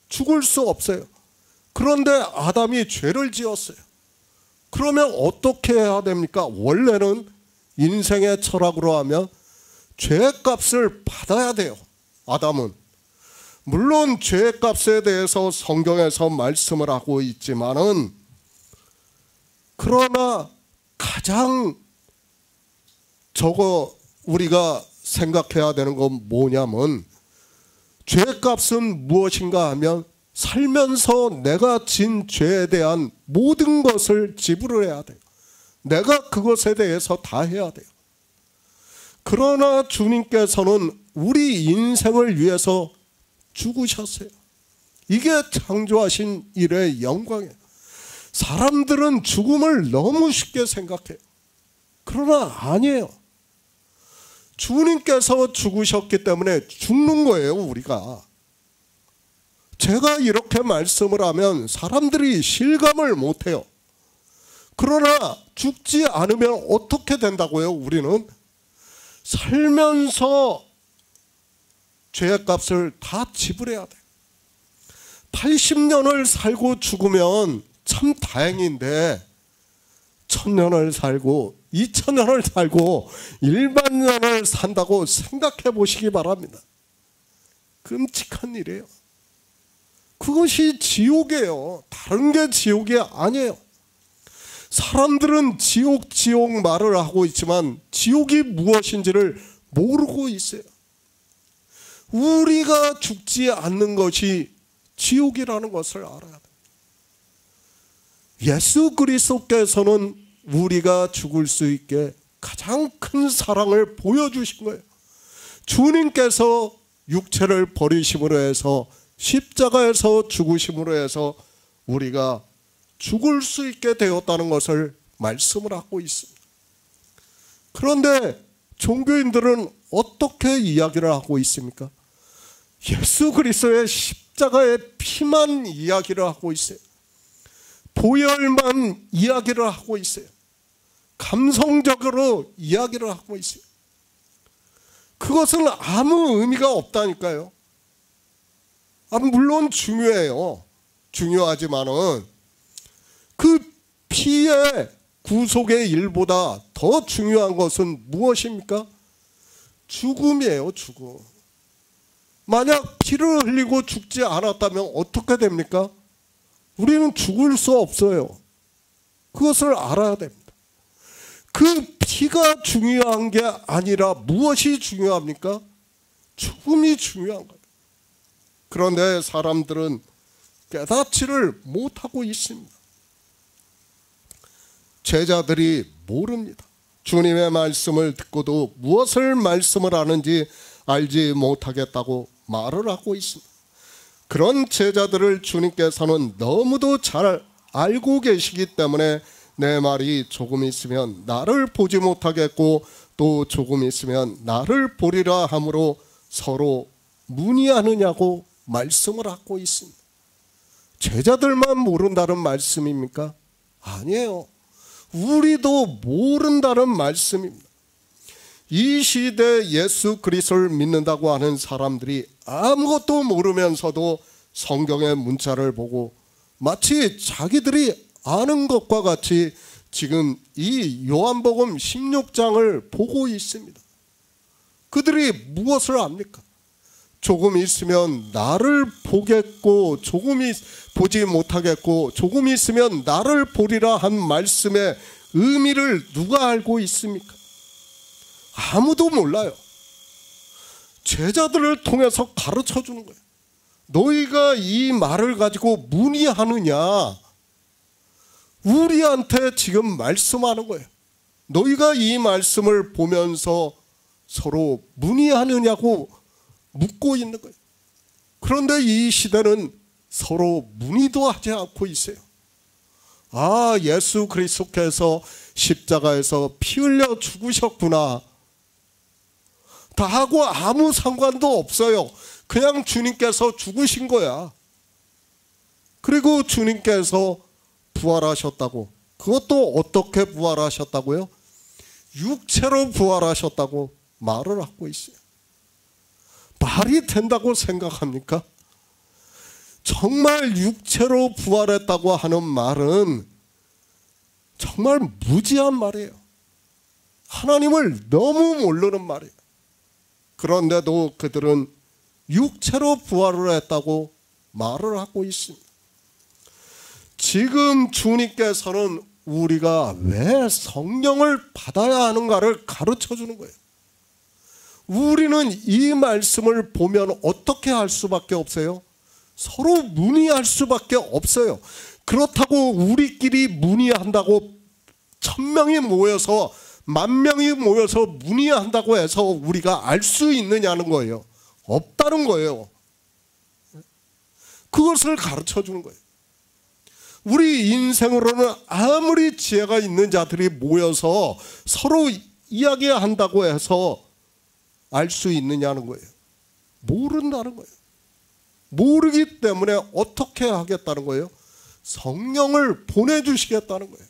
죽을 수 없어요. 그런데 아담이 죄를 지었어요. 그러면 어떻게 해야 됩니까? 원래는 인생의 철학으로 하면 죄값을 받아야 돼요. 아담은. 물론 죄값에 대해서 성경에서 말씀을 하고 있지만은, 그러나 가장 우리가 생각해야 되는 건 뭐냐면, 죄값은 무엇인가 하면 살면서 내가 진 죄에 대한 모든 것을 지불을 해야 돼요. 내가 그것에 대해서 다 해야 돼요. 그러나 주님께서는 우리 인생을 위해서 죽으셨어요. 이게 창조하신 일의 영광이에요. 사람들은 죽음을 너무 쉽게 생각해요. 그러나 아니에요. 주님께서 죽으셨기 때문에 죽는 거예요, 우리가. 제가 이렇게 말씀을 하면 사람들이 실감을 못해요. 그러나 죽지 않으면 어떻게 된다고요? 우리는 살면서 죄값을 다 지불해야 돼요. 80년을 살고 죽으면 참 다행인데 1000년을 살고 2000년을 살고 1만년을 산다고 생각해 보시기 바랍니다. 끔찍한 일이에요. 그것이 지옥이에요. 다른 게 지옥이 아니에요. 사람들은 지옥 말을 하고 있지만 지옥이 무엇인지를 모르고 있어요. 우리가 죽지 않는 것이 지옥이라는 것을 알아야 됩니다. 예수 그리스도께서는 우리가 죽을 수 있게 가장 큰 사랑을 보여주신 거예요. 주님께서 육체를 버리심으로 해서 십자가에서 죽으심으로 해서 우리가 죽을 수 있게 되었다는 것을 말씀을 하고 있습니다. 그런데 종교인들은 어떻게 이야기를 하고 있습니까? 예수 그리스도의 십자가의 피만 이야기를 하고 있어요. 보혈만 이야기를 하고 있어요. 감성적으로 이야기를 하고 있어요. 그것은 아무 의미가 없다니까요. 물론 중요해요. 중요하지만은 그 피의 구속의 일보다 더 중요한 것은 무엇입니까? 죽음이에요. 죽음. 만약 피를 흘리고 죽지 않았다면 어떻게 됩니까? 우리는 죽을 수 없어요. 그것을 알아야 됩니다. 그 피가 중요한 게 아니라 무엇이 중요합니까? 죽음이 중요한 거예요. 그런데 사람들은 깨닫지를 못하고 있습니다. 제자들이 모릅니다. 주님의 말씀을 듣고도 무엇을 말씀을 하는지 알지 못하겠다고 말을 하고 있습니다. 그런 제자들을 주님께서는 너무도 잘 알고 계시기 때문에 내 말이 조금 있으면 나를 보지 못하겠고 또 조금 있으면 나를 보리라 하므로 서로 문의하느냐고 말씀을 하고 있습니다. 제자들만 모른다는 말씀입니까? 아니에요. 우리도 모른다는 말씀입니다. 이 시대에 예수 그리스도를 믿는다고 하는 사람들이 아무것도 모르면서도 성경의 문자를 보고 마치 자기들이 아는 것과 같이 지금 이 요한복음 16장을 보고 있습니다. 그들이 무엇을 압니까? 조금 있으면 나를 보겠고 조금 보지 못하겠고 조금 있으면 나를 보리라 한 말씀의 의미를 누가 알고 있습니까? 아무도 몰라요. 제자들을 통해서 가르쳐 주는 거예요. 너희가 이 말을 가지고 문의하느냐? 우리한테 지금 말씀하는 거예요. 너희가 이 말씀을 보면서 서로 문의하느냐고 묻고 있는 거예요. 그런데 이 시대는 서로 문의도 하지 않고 있어요. 아, 예수 그리스도께서 십자가에서 피 흘려 죽으셨구나. 다하고 아무 상관도 없어요. 그냥 주님께서 죽으신 거야. 그리고 주님께서 부활하셨다고. 그것도 어떻게 부활하셨다고요? 육체로 부활하셨다고 말을 하고 있어요. 말이 된다고 생각합니까? 정말 육체로 부활했다고 하는 말은 정말 무지한 말이에요. 하나님을 너무 모르는 말이에요. 그런데도 그들은 육체로 부활을 했다고 말을 하고 있습니다. 지금 주님께서는 우리가 왜 성령을 받아야 하는가를 가르쳐 주는 거예요. 우리는 이 말씀을 보면 어떻게 할 수밖에 없어요? 서로 문의할 수밖에 없어요. 그렇다고 우리끼리 문의한다고 1000명이 모여서 10,000명이 모여서 문의한다고 해서 우리가 알 수 있느냐는 거예요. 없다는 거예요. 그것을 가르쳐 주는 거예요. 우리 인생으로는 아무리 지혜가 있는 자들이 모여서 서로 이야기한다고 해서 알 수 있느냐는 거예요. 모른다는 거예요. 모르기 때문에 어떻게 하겠다는 거예요? 성령을 보내주시겠다는 거예요.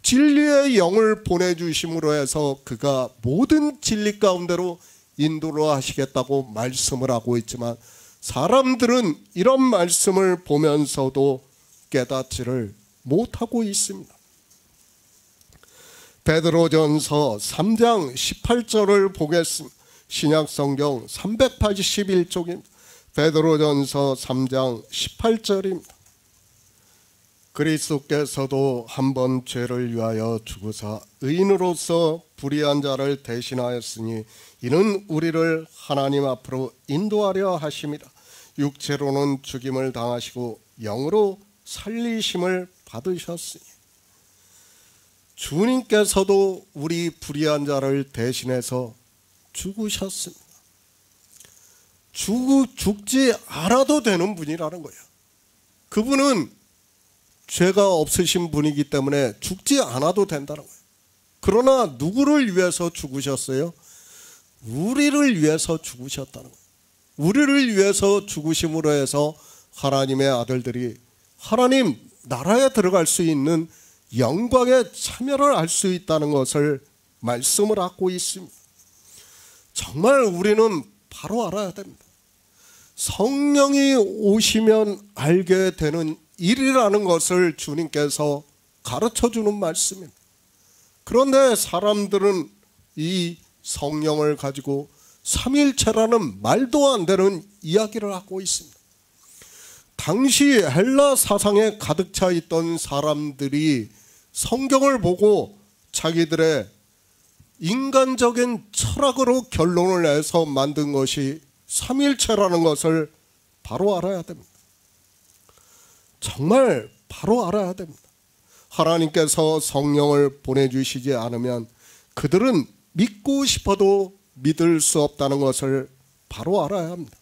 진리의 영을 보내주심으로 해서 그가 모든 진리 가운데로 인도를 하시겠다고 말씀을 하고 있지만 사람들은 이런 말씀을 보면서도 깨닫지를 못하고 있습니다. 베드로전서 3장 18절을 보겠습니다. 신약성경 381쪽입니다. 베드로전서 3장 18절입니다. 그리스도께서도 한 번 죄를 위하여 죽으사 의인으로서 불의한 자를 대신하였으니 이는 우리를 하나님 앞으로 인도하려 하심이라. 육체로는 죽임을 당하시고 영으로 살리심을 받으셨으니. 주님께서도 우리 불의한 자를 대신해서 죽으셨습니다. 죽지 않아도 되는 분이라는 거예요. 그분은 죄가 없으신 분이기 때문에 죽지 않아도 된다는 거예요. 그러나 누구를 위해서 죽으셨어요? 우리를 위해서 죽으셨다는 거예요. 우리를 위해서 죽으심으로 해서 하나님의 아들들이 하나님 나라에 들어갈 수 있는 영광에 참여를 할 수 있다는 것을 말씀을 하고 있습니다. 정말 우리는 바로 알아야 됩니다. 성령이 오시면 알게 되는 일이라는 것을 주님께서 가르쳐주는 말씀입니다. 그런데 사람들은 이 성령을 가지고 삼일체라는 말도 안 되는 이야기를 하고 있습니다. 당시 헬라 사상에 가득 차 있던 사람들이 성경을 보고 자기들의 인간적인 철학으로 결론을 내서 만든 것이 삼일체라는 것을 바로 알아야 됩니다. 정말 바로 알아야 됩니다. 하나님께서 성령을 보내주시지 않으면 그들은 믿고 싶어도 믿을 수 없다는 것을 바로 알아야 합니다.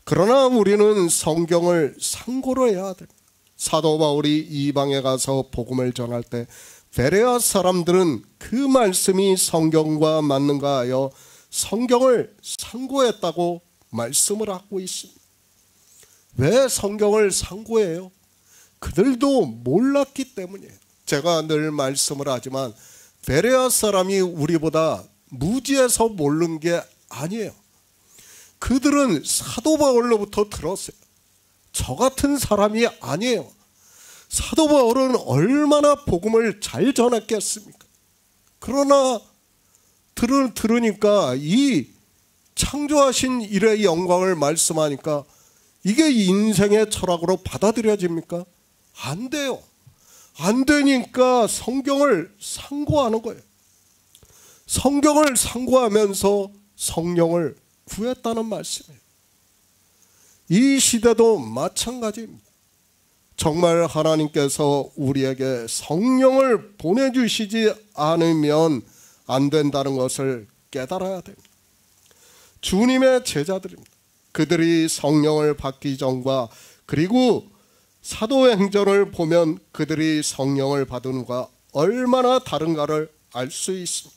그러나 우리는 성경을 상고로 해야 됩니다. 사도 바울이 이방에 가서 복음을 전할 때 베레아 사람들은 그 말씀이 성경과 맞는가 하여 성경을 상고했다고 말씀을 하고 있습니다. 왜 성경을 상고해요? 그들도 몰랐기 때문이에요. 제가 늘 말씀을 하지만 베레아 사람이 우리보다 무지해서 모르는 게 아니에요. 그들은 사도 바울로부터 들었어요. 저 같은 사람이 아니에요. 사도 바울은 얼마나 복음을 잘 전했겠습니까? 그러나 들으니까 이 창조하신 일의 영광을 말씀하니까 이게 인생의 철학으로 받아들여집니까? 안 돼요. 안 되니까 성경을 상고하는 거예요. 성경을 상고하면서 성령을 구했다는 말씀이에요. 이 시대도 마찬가지입니다. 정말 하나님께서 우리에게 성령을 보내주시지 않으면 안 된다는 것을 깨달아야 됩니다. 주님의 제자들입니다. 그들이 성령을 받기 전과 그리고 사도행전을 보면 그들이 성령을 받은 후가 얼마나 다른가를 알 수 있습니다.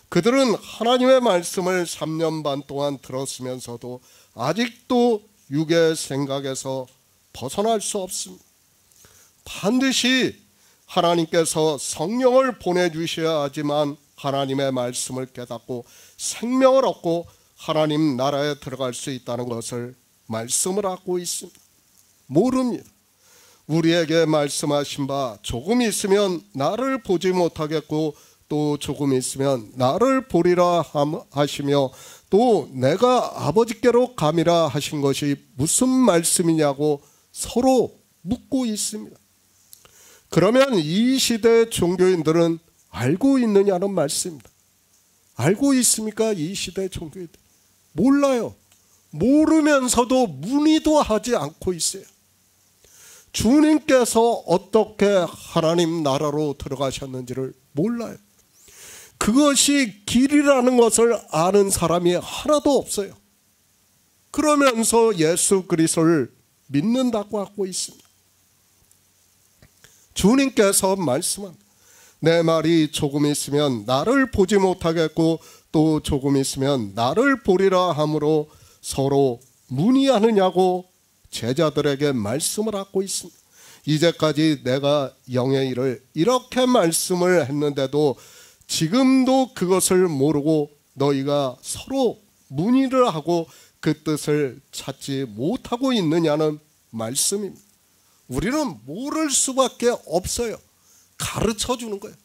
그들은 하나님의 말씀을 3년 반 동안 들었으면서도 아직도 육의 생각에서 벗어날 수 없습니다. 반드시 하나님께서 성령을 보내주셔야 하지만 하나님의 말씀을 깨닫고 생명을 얻고 하나님 나라에 들어갈 수 있다는 것을 말씀을 하고 있습니다. 모릅니다. 우리에게 말씀하신 바 조금 있으면 나를 보지 못하겠고 또 조금 있으면 나를 보리라 하시며 또 내가 아버지께로 감이라 하신 것이 무슨 말씀이냐고 서로 묻고 있습니다. 그러면 이 시대의 종교인들은 알고 있느냐는 말씀입니다. 알고 있습니까? 이 시대의 종교인들 몰라요. 모르면서도 문의도 하지 않고 있어요. 주님께서 어떻게 하나님 나라로 들어가셨는지를 몰라요. 그것이 길이라는 것을 아는 사람이 하나도 없어요. 그러면서 예수 그리스도를 믿는다고 하고 있습니다. 주님께서 말씀합니다. 내 말이 조금 있으면 나를 보지 못하겠고 또 조금 있으면 나를 보리라 하므로 서로 문의하느냐고 제자들에게 말씀을 하고 있습니다. 이제까지 내가 영의 일을 이렇게 말씀을 했는데도 지금도 그것을 모르고 너희가 서로 문의를 하고 그 뜻을 찾지 못하고 있느냐는 말씀입니다. 우리는 모를 수밖에 없어요. 가르쳐 주는 거예요.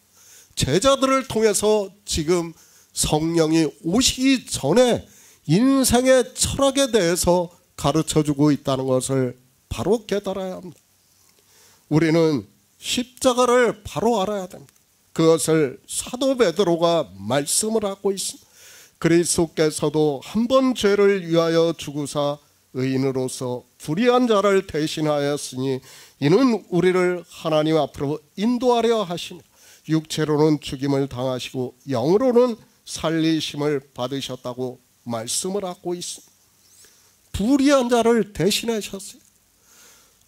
제자들을 통해서 지금 성령이 오시기 전에 인생의 철학에 대해서 가르쳐 주고 있다는 것을 바로 깨달아야 합니다. 우리는 십자가를 바로 알아야 됩니다. 그것을 사도 베드로가 말씀을 하고 있습니다. 그리스도께서도 한 번 죄를 위하여 죽으사 의인으로서 불의한 자를 대신하였으니 이는 우리를 하나님 앞으로 인도하려 하시며 육체로는 죽임을 당하시고 영으로는 살리심을 받으셨다고 말씀을 하고 있습니다. 불의한 자를 대신하셨어요.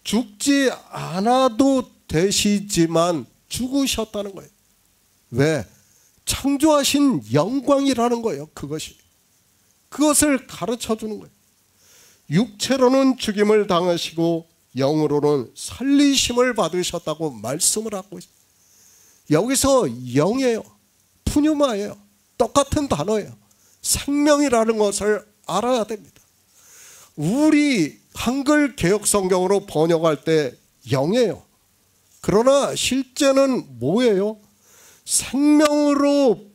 죽지 않아도 되시지만 죽으셨다는 거예요. 왜? 창조하신 영광이라는 거예요. 그것을 가르쳐 주는 거예요. 육체로는 죽임을 당하시고 영으로는 살리심을 받으셨다고 말씀을 하고 있어요. 여기서 영이에요. 푸뉴마예요. 똑같은 단어예요. 생명이라는 것을 알아야 됩니다. 우리 한글 개역 성경으로 번역할 때 영이에요. 그러나 실제는 뭐예요? 생명으로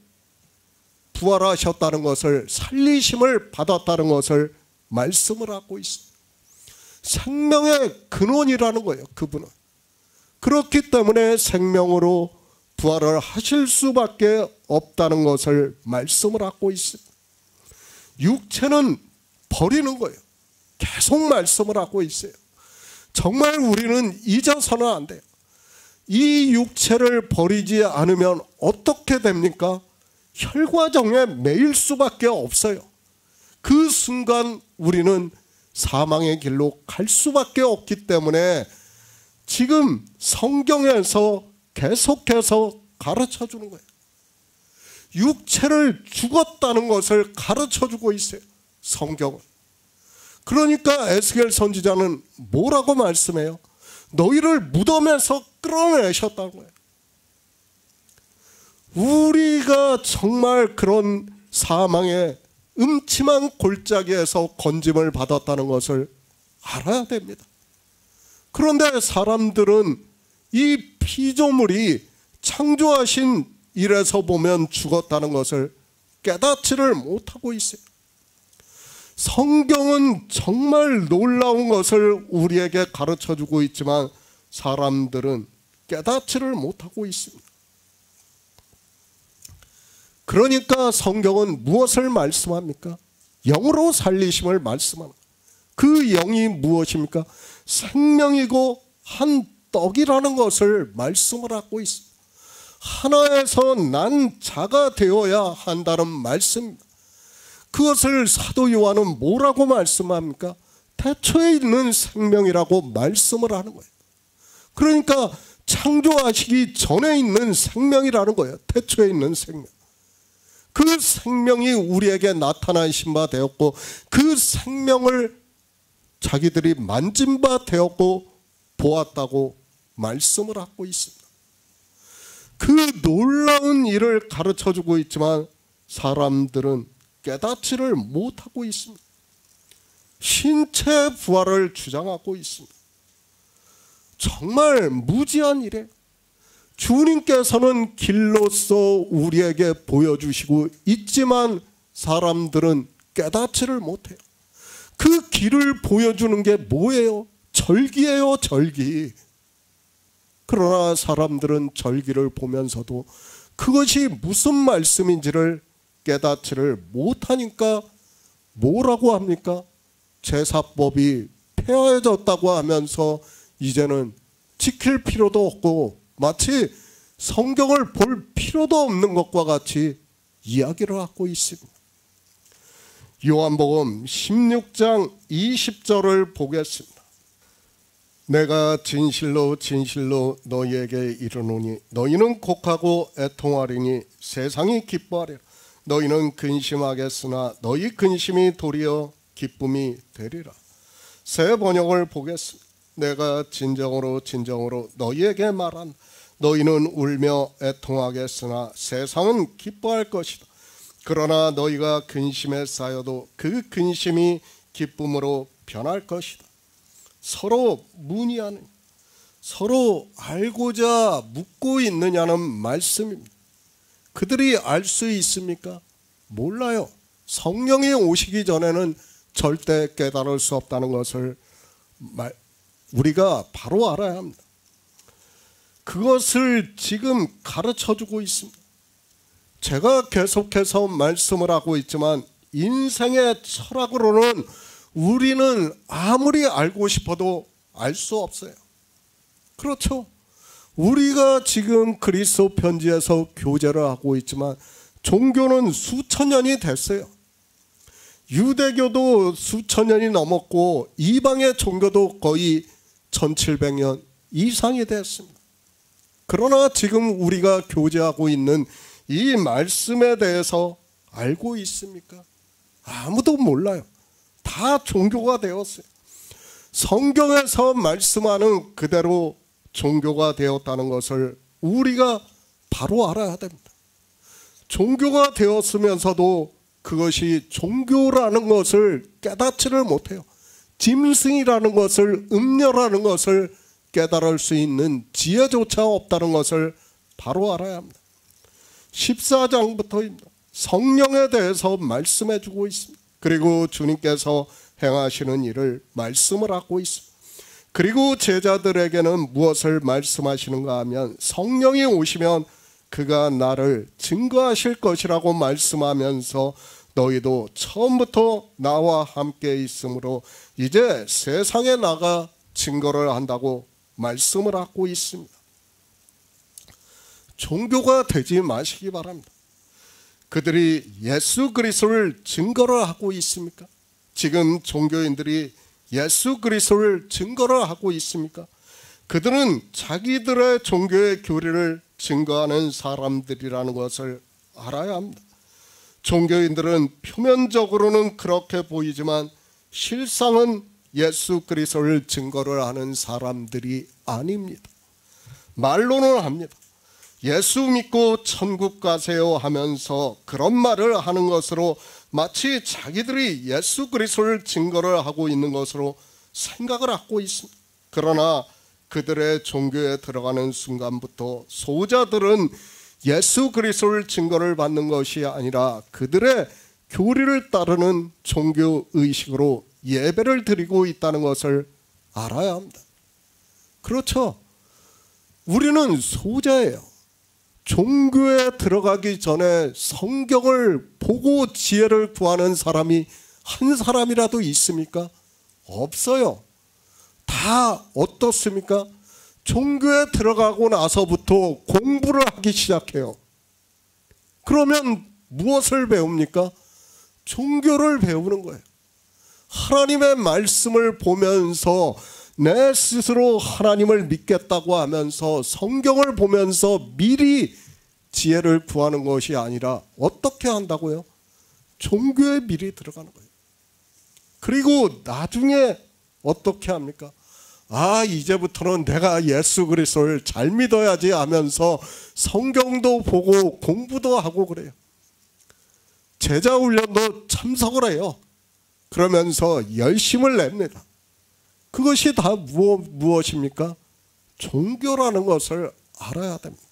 부활하셨다는 것을, 살리심을 받았다는 것을 말씀을 하고 있습니다. 생명의 근원이라는 거예요. 그분은. 그렇기 때문에 생명으로 부활을 하실 수밖에 없다는 것을 말씀을 하고 있습니다. 육체는 버리는 거예요. 계속 말씀을 하고 있어요. 정말 우리는 잊어서는 안 돼요. 이 육체를 버리지 않으면 어떻게 됩니까? 혈과정에 매일 수밖에 없어요. 그 순간 우리는 사망의 길로 갈 수밖에 없기 때문에 지금 성경에서 계속해서 가르쳐 주는 거예요. 육체를 죽었다는 것을 가르쳐 주고 있어요. 성경은. 그러니까 에스겔 선지자는 뭐라고 말씀해요? 너희를 무덤에서 끌어내셨다는 거예요. 우리가 정말 그런 사망의 음침한 골짜기에서 건짐을 받았다는 것을 알아야 됩니다. 그런데 사람들은 이 피조물이 창조하신 일에서 보면 죽었다는 것을 깨닫지를 못하고 있어요. 성경은 정말 놀라운 것을 우리에게 가르쳐주고 있지만 사람들은 깨닫지를 못하고 있습니다. 그러니까 성경은 무엇을 말씀합니까? 영으로 살리심을 말씀합니다. 그 영이 무엇입니까? 생명이고 한 떡이라는 것을 말씀을 하고 있습니다. 하나에서 난 자가 되어야 한다는 말씀입니다. 그것을 사도 요한은 뭐라고 말씀합니까? 태초에 있는 생명이라고 말씀을 하는 거예요. 그러니까 창조하시기 전에 있는 생명이라는 거예요. 태초에 있는 생명. 그 생명이 우리에게 나타나신 바 되었고 그 생명을 자기들이 만진 바 되었고 보았다고 말씀을 하고 있습니다. 그 놀라운 일을 가르쳐주고 있지만 사람들은 깨닫지를 못하고 있습니다. 신체 부활을 주장하고 있습니다. 정말 무지한 일이에요. 주님께서는 길로서 우리에게 보여주시고 있지만 사람들은 깨닫지를 못해요. 그 길을 보여주는 게 뭐예요? 절기예요, 절기. 그러나 사람들은 절기를 보면서도 그것이 무슨 말씀인지를 깨닫지를 못하니까 뭐라고 합니까? 제사법이 폐허해졌다고 하면서 이제는 지킬 필요도 없고 마치 성경을 볼 필요도 없는 것과 같이 이야기를 하고 있습니다. 요한복음 16장 20절을 보겠습니다. 내가 진실로 진실로 너희에게 이르노니 너희는 곡하고 애통하리니 세상이 기뻐하리라. 너희는 근심하겠으나 너희 근심이 도리어 기쁨이 되리라. 새 번역을 보겠습니다. 내가 진정으로 진정으로 너희에게 말한 너희는 울며 애통하겠으나 세상은 기뻐할 것이다. 그러나 너희가 근심에 쌓여도 그 근심이 기쁨으로 변할 것이다. 서로 문의하는, 서로 알고자 묻고 있느냐는 말씀입니다. 그들이 알 수 있습니까? 몰라요. 성령이 오시기 전에는 절대 깨달을 수 없다는 것을 우리가 바로 알아야 합니다. 그것을 지금 가르쳐주고 있습니다. 제가 계속해서 말씀을 하고 있지만 인생의 철학으로는 우리는 아무리 알고 싶어도 알 수 없어요. 그렇죠? 우리가 지금 그리스도 편지에서 교제를 하고 있지만 종교는 수천 년이 됐어요. 유대교도 수천 년이 넘었고 이방의 종교도 거의 1700년 이상이 됐습니다. 그러나 지금 우리가 교제하고 있는 이 말씀에 대해서 알고 있습니까? 아무도 몰라요. 다 종교가 되었어요. 성경에서 말씀하는 그대로 종교가 되었다는 것을 우리가 바로 알아야 됩니다. 종교가 되었으면서도 그것이 종교라는 것을 깨닫지를 못해요. 짐승이라는 것을, 음녀라는 것을 깨달을 수 있는 지혜조차 없다는 것을 바로 알아야 합니다. 14장부터입니다. 성령에 대해서 말씀해 주고 있습니다. 그리고 주님께서 행하시는 일을 말씀을 하고 있습니다. 그리고 제자들에게는 무엇을 말씀하시는가 하면 성령이 오시면 그가 나를 증거하실 것이라고 말씀하면서 너희도 처음부터 나와 함께 있으므로 이제 세상에 나가 증거를 한다고 말씀을 하고 있습니다. 종교가 되지 마시기 바랍니다. 그들이 예수 그리스도를 증거를 하고 있습니까? 지금 종교인들이 예수 그리스도를 증거를 하고 있습니까? 그들은 자기들의 종교의 교리를 증거하는 사람들이라는 것을 알아야 합니다. 종교인들은 표면적으로는 그렇게 보이지만 실상은 예수 그리스도를 증거를 하는 사람들이 아닙니다. 말로는 합니다. 예수 믿고 천국 가세요 하면서 그런 말을 하는 것으로 마치 자기들이 예수 그리스도를 증거를 하고 있는 것으로 생각을 하고 있습니다. 그러나 그들의 종교에 들어가는 순간부터 소자들은 예수 그리스도를 증거를 받는 것이 아니라 그들의 교리를 따르는 종교 의식으로 예배를 드리고 있다는 것을 알아야 합니다. 그렇죠? 우리는 소자예요. 종교에 들어가기 전에 성경을 보고 지혜를 구하는 사람이 한 사람이라도 있습니까? 없어요. 다 어떻습니까? 종교에 들어가고 나서부터 공부를 하기 시작해요. 그러면 무엇을 배웁니까? 종교를 배우는 거예요. 하나님의 말씀을 보면서 내 스스로 하나님을 믿겠다고 하면서 성경을 보면서 미리 지혜를 구하는 것이 아니라 어떻게 한다고요? 종교에 미리 들어가는 거예요. 그리고 나중에 어떻게 합니까? 아, 이제부터는 내가 예수 그리스도를 잘 믿어야지 하면서 성경도 보고 공부도 하고 그래요. 제자 훈련도 참석을 해요. 그러면서 열심을 냅니다. 그것이 다 무엇입니까? 종교라는 것을 알아야 됩니다.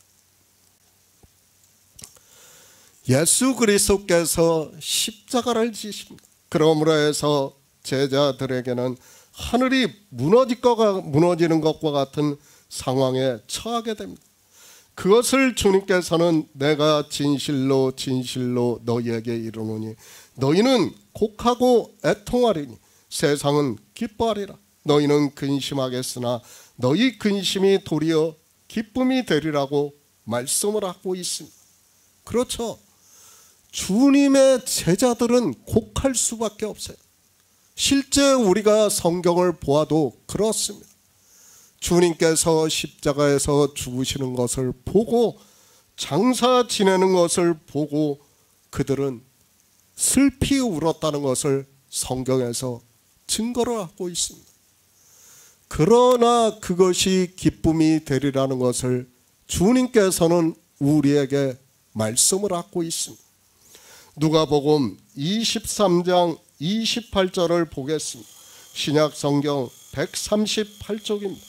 예수 그리스도께서 십자가를 지십니다. 그러므로 해서 제자들에게는 하늘이 무너지는 것과 같은 상황에 처하게 됩니다. 그것을 주님께서는 내가 진실로 진실로 너희에게 이르노니 너희는 곡하고 애통하리니 세상은 기뻐하리라. 너희는 근심하겠으나 너희 근심이 도리어 기쁨이 되리라고 말씀을 하고 있습니다. 그렇죠. 주님의 제자들은 곡할 수밖에 없어요. 실제 우리가 성경을 보아도 그렇습니다. 주님께서 십자가에서 죽으시는 것을 보고 장사 지내는 것을 보고 그들은 슬피 울었다는 것을 성경에서 증거를 하고 있습니다. 그러나 그것이 기쁨이 되리라는 것을 주님께서는 우리에게 말씀을 하고 있습니다. 누가복음 23장 28절을 보겠습니다. 신약 성경 138쪽입니다.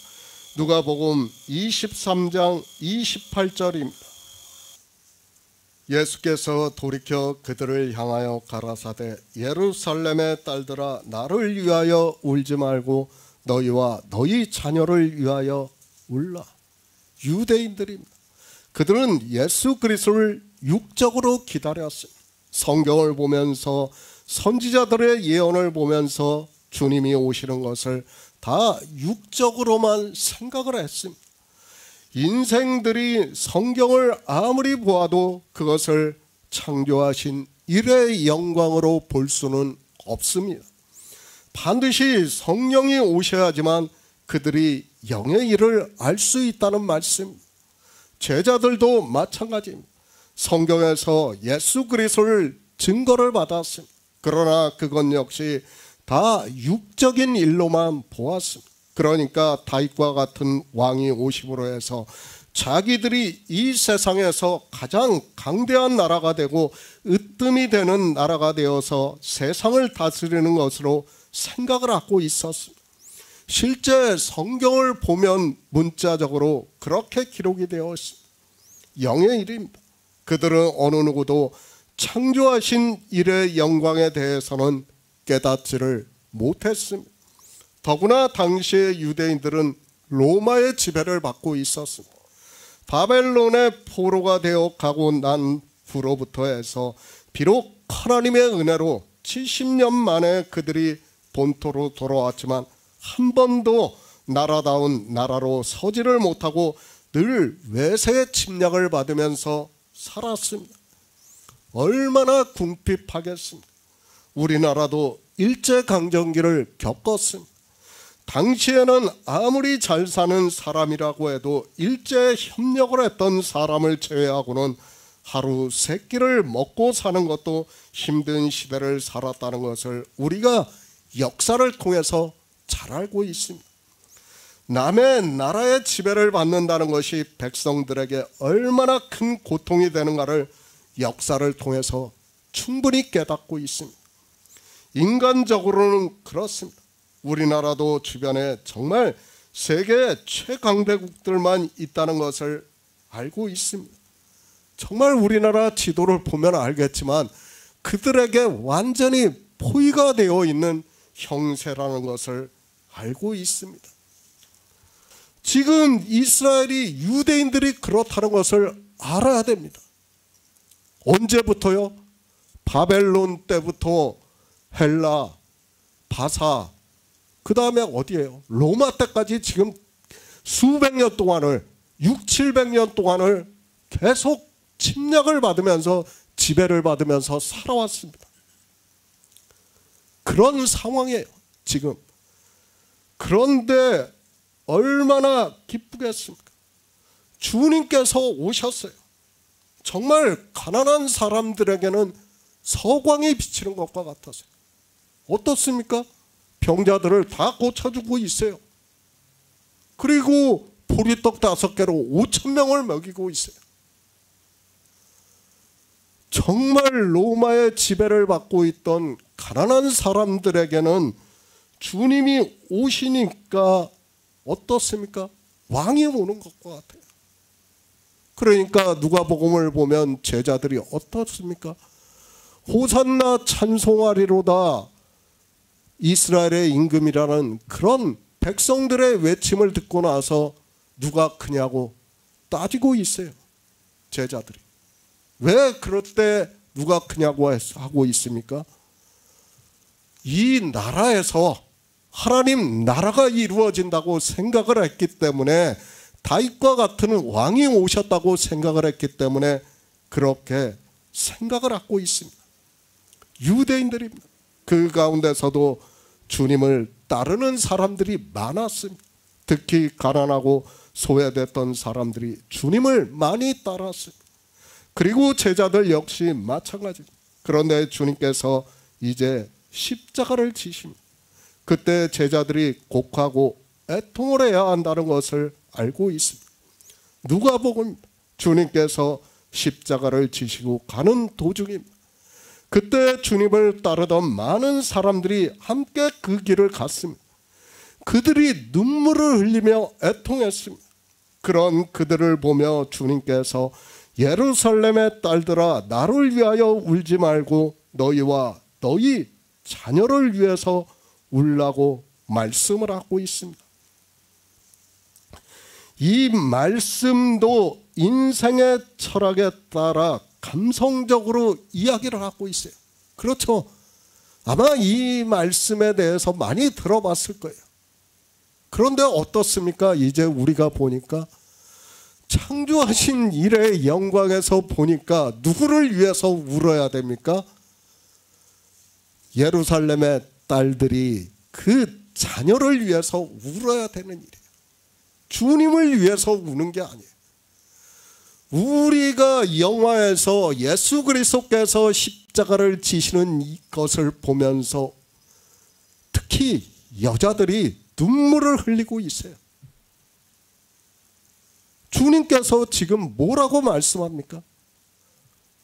누가복음 23장 28절입니다. 예수께서 돌이켜 그들을 향하여 가라사대 예루살렘의 딸들아 나를 위하여 울지 말고 너희와 너희 자녀를 위하여 울라. 유대인들입니다. 그들은 예수 그리스도를 육적으로 기다렸습니다. 성경을 보면서 선지자들의 예언을 보면서 주님이 오시는 것을 다 육적으로만 생각을 했습니다. 인생들이 성경을 아무리 보아도 그것을 창조하신 일의 영광으로 볼 수는 없습니다. 반드시 성령이 오셔야지만 그들이 영의 일을 알 수 있다는 말씀입니다. 제자들도 마찬가지입니다. 성경에서 예수 그리스도를 증거를 받았습니다. 그러나 그건 역시 다 육적인 일로만 보았습니다. 그러니까 다윗과 같은 왕이 오심으로 해서 자기들이 이 세상에서 가장 강대한 나라가 되고 으뜸이 되는 나라가 되어서 세상을 다스리는 것으로 생각을 하고 있었습니다. 실제 성경을 보면 문자적으로 그렇게 기록이 되어 있습니다. 영의 일입니다. 그들은 어느 누구도 창조하신 일의 영광에 대해서는 깨닫지를 못했습니다. 더구나 당시의 유대인들은 로마의 지배를 받고 있었습니다. 바벨론의 포로가 되어 가고 난 후로부터 해서 비록 하나님의 은혜로 70년 만에 그들이 본토로 돌아왔지만 한 번도 나라다운 나라로 서지를 못하고 늘 외세의 침략을 받으면서 살았습니다. 얼마나 궁핍하겠습니까? 우리나라도 일제강점기를 겪었습니다. 당시에는 아무리 잘 사는 사람이라고 해도 일제에 협력을 했던 사람을 제외하고는 하루 세 끼를 먹고 사는 것도 힘든 시대를 살았다는 것을 우리가 역사를 통해서 잘 알고 있습니다. 남의 나라의 지배를 받는다는 것이 백성들에게 얼마나 큰 고통이 되는가를 역사를 통해서 충분히 깨닫고 있습니다. 인간적으로는 그렇습니다. 우리나라도 주변에 정말 세계 최강대국들만 있다는 것을 알고 있습니다. 정말 우리나라 지도를 보면 알겠지만 그들에게 완전히 포위가 되어 있는 형세라는 것을 알고 있습니다. 지금 이스라엘이 유대인들이 그렇다는 것을 알아야 됩니다. 언제부터요? 바벨론 때부터 헬라, 바사, 그 다음에 어디예요? 로마 때까지 지금 수백 년 동안을 700년 동안을 계속 침략을 받으면서 지배를 받으면서 살아왔습니다. 그런 상황이에요 지금. 그런데 얼마나 기쁘겠습니까? 주님께서 오셨어요. 정말 가난한 사람들에게는 서광이 비치는 것과 같았어요. 어떻습니까? 병자들을 다 고쳐주고 있어요. 그리고 보리떡 5개로 5,000명을 먹이고 있어요. 정말 로마의 지배를 받고 있던 가난한 사람들에게는 주님이 오시니까 어떻습니까? 왕이 오는 것과 같아요. 그러니까 누가복음을 보면 제자들이 어떻습니까? 호산나 찬송하리로다 이스라엘의 임금이라는 그런 백성들의 외침을 듣고 나서 누가 크냐고 따지고 있어요. 제자들이. 왜 그럴 때 누가 크냐고 하고 있습니까? 이 나라에서 하나님 나라가 이루어진다고 생각을 했기 때문에 다윗과 같은 왕이 오셨다고 생각을 했기 때문에 그렇게 생각을 하고 있습니다. 유대인들입니다. 그 가운데서도 주님을 따르는 사람들이 많았습니다. 특히 가난하고 소외됐던 사람들이 주님을 많이 따랐습니다. 그리고 제자들 역시 마찬가지입니다. 그런데 주님께서 이제 십자가를 지십니다. 그때 제자들이 곡하고 애통을 해야 한다는 것을 알고 있습니다. 누가복음 주님께서 십자가를 지시고 가는 도중입니다. 그때 주님을 따르던 많은 사람들이 함께 그 길을 갔습니다. 그들이 눈물을 흘리며 애통했습니다. 그런 그들을 보며 주님께서 예루살렘의 딸들아 나를 위하여 울지 말고 너희와 너희 자녀를 위해서 울라고 말씀을 하고 있습니다. 이 말씀도 인생의 철학에 따라 감성적으로 이야기를 하고 있어요. 그렇죠? 아마 이 말씀에 대해서 많이 들어봤을 거예요. 그런데 어떻습니까? 이제 우리가 보니까 창조하신 일의 영광에서 보니까 누구를 위해서 울어야 됩니까? 예루살렘의 딸들이 그 자녀를 위해서 울어야 되는 일이에요. 주님을 위해서 우는 게 아니에요. 우리가 영화에서 예수 그리스도께서 십자가를 지시는 것을 보면서 특히 여자들이 눈물을 흘리고 있어요. 주님께서 지금 뭐라고 말씀합니까?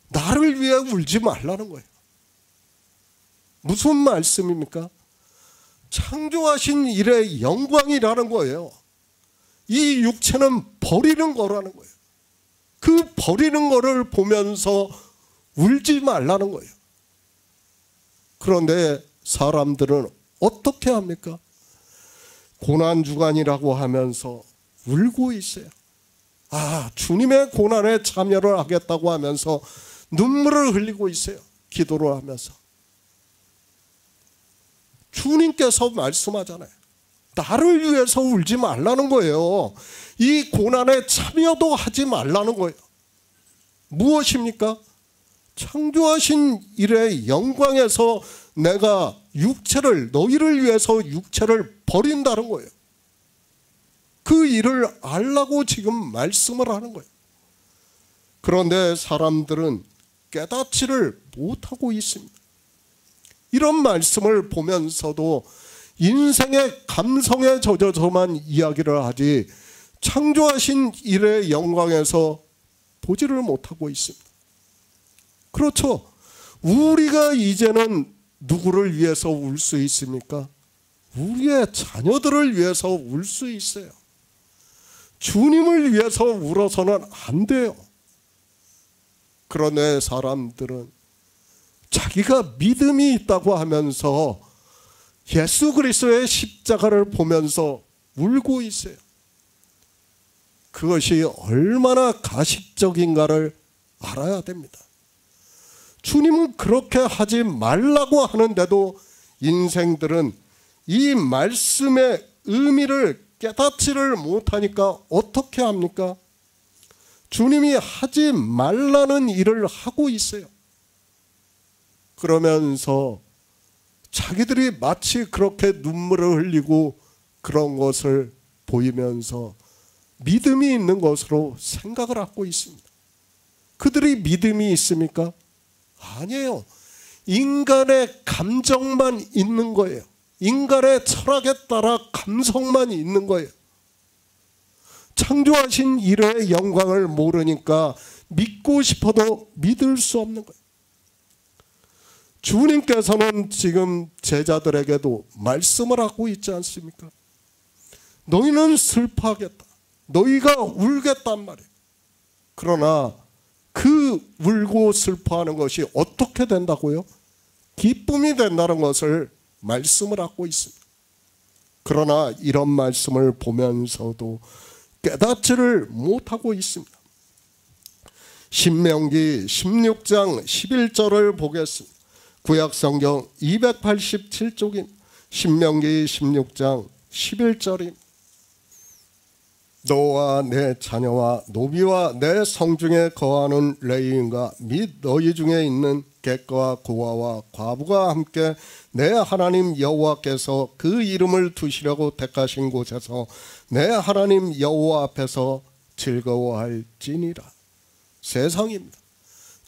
나를 위해 울지 말라는 거예요. 무슨 말씀입니까? 창조하신 일의 영광이라는 거예요. 이 육체는 버리는 거라는 거예요. 그 버리는 거를 보면서 울지 말라는 거예요. 그런데 사람들은 어떻게 합니까? 고난주간이라고 하면서 울고 있어요. 주님의 고난에 참여를 하겠다고 하면서 눈물을 흘리고 있어요. 기도를 하면서. 주님께서 말씀하잖아요. 나를 위해서 울지 말라는 거예요. 이 고난에 참여도 하지 말라는 거예요. 무엇입니까? 창조하신 일의 영광에서 내가 너희를 위해서 육체를 버린다는 거예요. 그 일을 알라고 지금 말씀을 하는 거예요. 그런데 사람들은 깨닫지를 못하고 있습니다. 이런 말씀을 보면서도 인생의 감성에 젖어서만 이야기를 하지 창조하신 일의 영광에서 보지를 못하고 있습니다. 그렇죠. 우리가 이제는 누구를 위해서 울 수 있습니까? 우리의 자녀들을 위해서 울 수 있어요. 주님을 위해서 울어서는 안 돼요. 그런데 사람들은 자기가 믿음이 있다고 하면서 예수 그리스도의 십자가를 보면서 울고 있어요. 그것이 얼마나 가식적인가를 알아야 됩니다. 주님은 그렇게 하지 말라고 하는데도 인생들은 이 말씀의 의미를 깨닫지를 못하니까 어떻게 합니까? 주님이 하지 말라는 일을 하고 있어요. 그러면서 자기들이 마치 그렇게 눈물을 흘리고 그런 것을 보이면서 믿음이 있는 것으로 생각을 하고 있습니다. 그들이 믿음이 있습니까? 아니에요. 인간의 감정만 있는 거예요. 인간의 철학에 따라 감성만 있는 거예요. 창조하신 일의 영광을 모르니까 믿고 싶어도 믿을 수 없는 거예요. 주님께서는 지금 제자들에게도 말씀을 하고 있지 않습니까? 너희는 슬퍼하겠다. 너희가 울겠단 말이에요. 그러나 그 울고 슬퍼하는 것이 어떻게 된다고요? 기쁨이 된다는 것을 말씀을 하고 있습니다. 그러나 이런 말씀을 보면서도 깨닫지를 못하고 있습니다. 신명기 16장 11절을 보겠습니다. 구약성경 287쪽인 신명기 16장 11절입니다. 너와 내 자녀와 노비와 내 성중에 거하는 레위인과 및 너희 중에 있는 객과 고아와 과부가 함께 내 하나님 여호와께서 그 이름을 두시려고 택하신 곳에서 내 하나님 여호와 앞에서 즐거워할지니라. 세상입니다.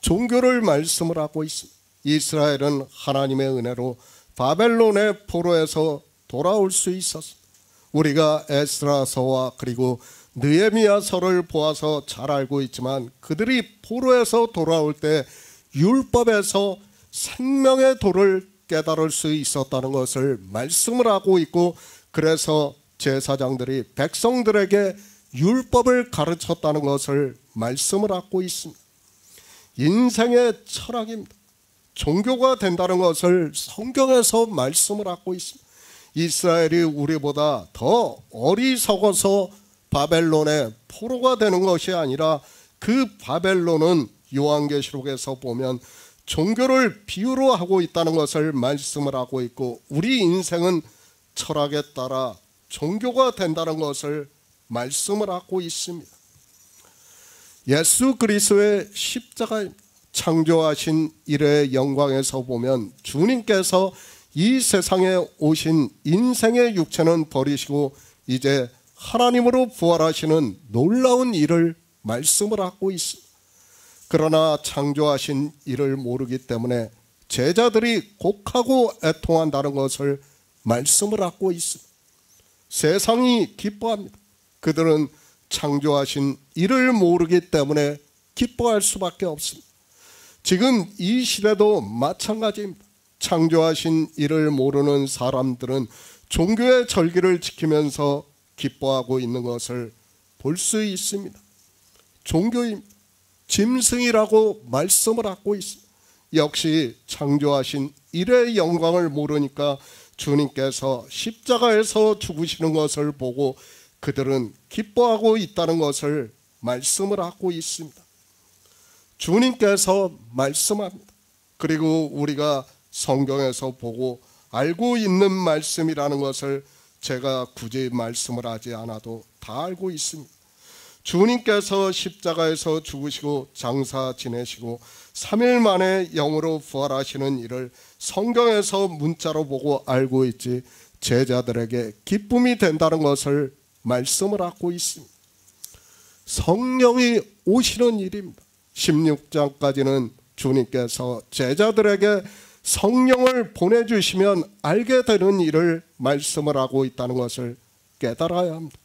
종교를 말씀을 하고 있습니다. 이스라엘은 하나님의 은혜로 바벨론의 포로에서 돌아올 수 있었습니다. 우리가 에스라서와 그리고 느헤미야서를 보아서 잘 알고 있지만 그들이 포로에서 돌아올 때 율법에서 생명의 도를 깨달을 수 있었다는 것을 말씀을 하고 있고, 그래서 제사장들이 백성들에게 율법을 가르쳤다는 것을 말씀을 하고 있습니다. 인생의 철학입니다. 종교가 된다는 것을 성경에서 말씀을 하고 있습니다. 이스라엘이 우리보다 더 어리석어서 바벨론의 포로가 되는 것이 아니라 그 바벨론은 요한계시록에서 보면 종교를 비유로 하고 있다는 것을 말씀을 하고 있고, 우리 인생은 철학에 따라 종교가 된다는 것을 말씀을 하고 있습니다. 예수 그리스도의 십자가 창조하신 일의 영광에서 보면 주님께서 이 세상에 오신 인생의 육체는 버리시고 이제 하나님으로 부활하시는 놀라운 일을 말씀을 하고 있습니다. 그러나 창조하신 일을 모르기 때문에 제자들이 곡하고 애통한다는 것을 말씀을 하고 있습니다. 세상이 기뻐합니다. 그들은 창조하신 일을 모르기 때문에 기뻐할 수밖에 없습니다. 지금 이 시대도 마찬가지입니다. 창조하신 일을 모르는 사람들은 종교의 절기를 지키면서 기뻐하고 있는 것을 볼 수 있습니다. 종교입니다. 짐승이라고 말씀을 하고 있습니다. 역시 창조하신 일의 영광을 모르니까 주님께서 십자가에서 죽으시는 것을 보고 그들은 기뻐하고 있다는 것을 말씀을 하고 있습니다. 주님께서 말씀합니다. 그리고 우리가 성경에서 보고 알고 있는 말씀이라는 것을 제가 굳이 말씀을 하지 않아도 다 알고 있습니다. 주님께서 십자가에서 죽으시고 장사 지내시고 3일 만에 영으로 부활하시는 일을 성경에서 문자로 보고 알고 있지, 제자들에게 기쁨이 된다는 것을 말씀을 하고 있습니다. 성령이 오시는 일입니다. 16장까지는 주님께서 제자들에게 성령을 보내주시면 알게 되는 일을 말씀을 하고 있다는 것을 깨달아야 합니다.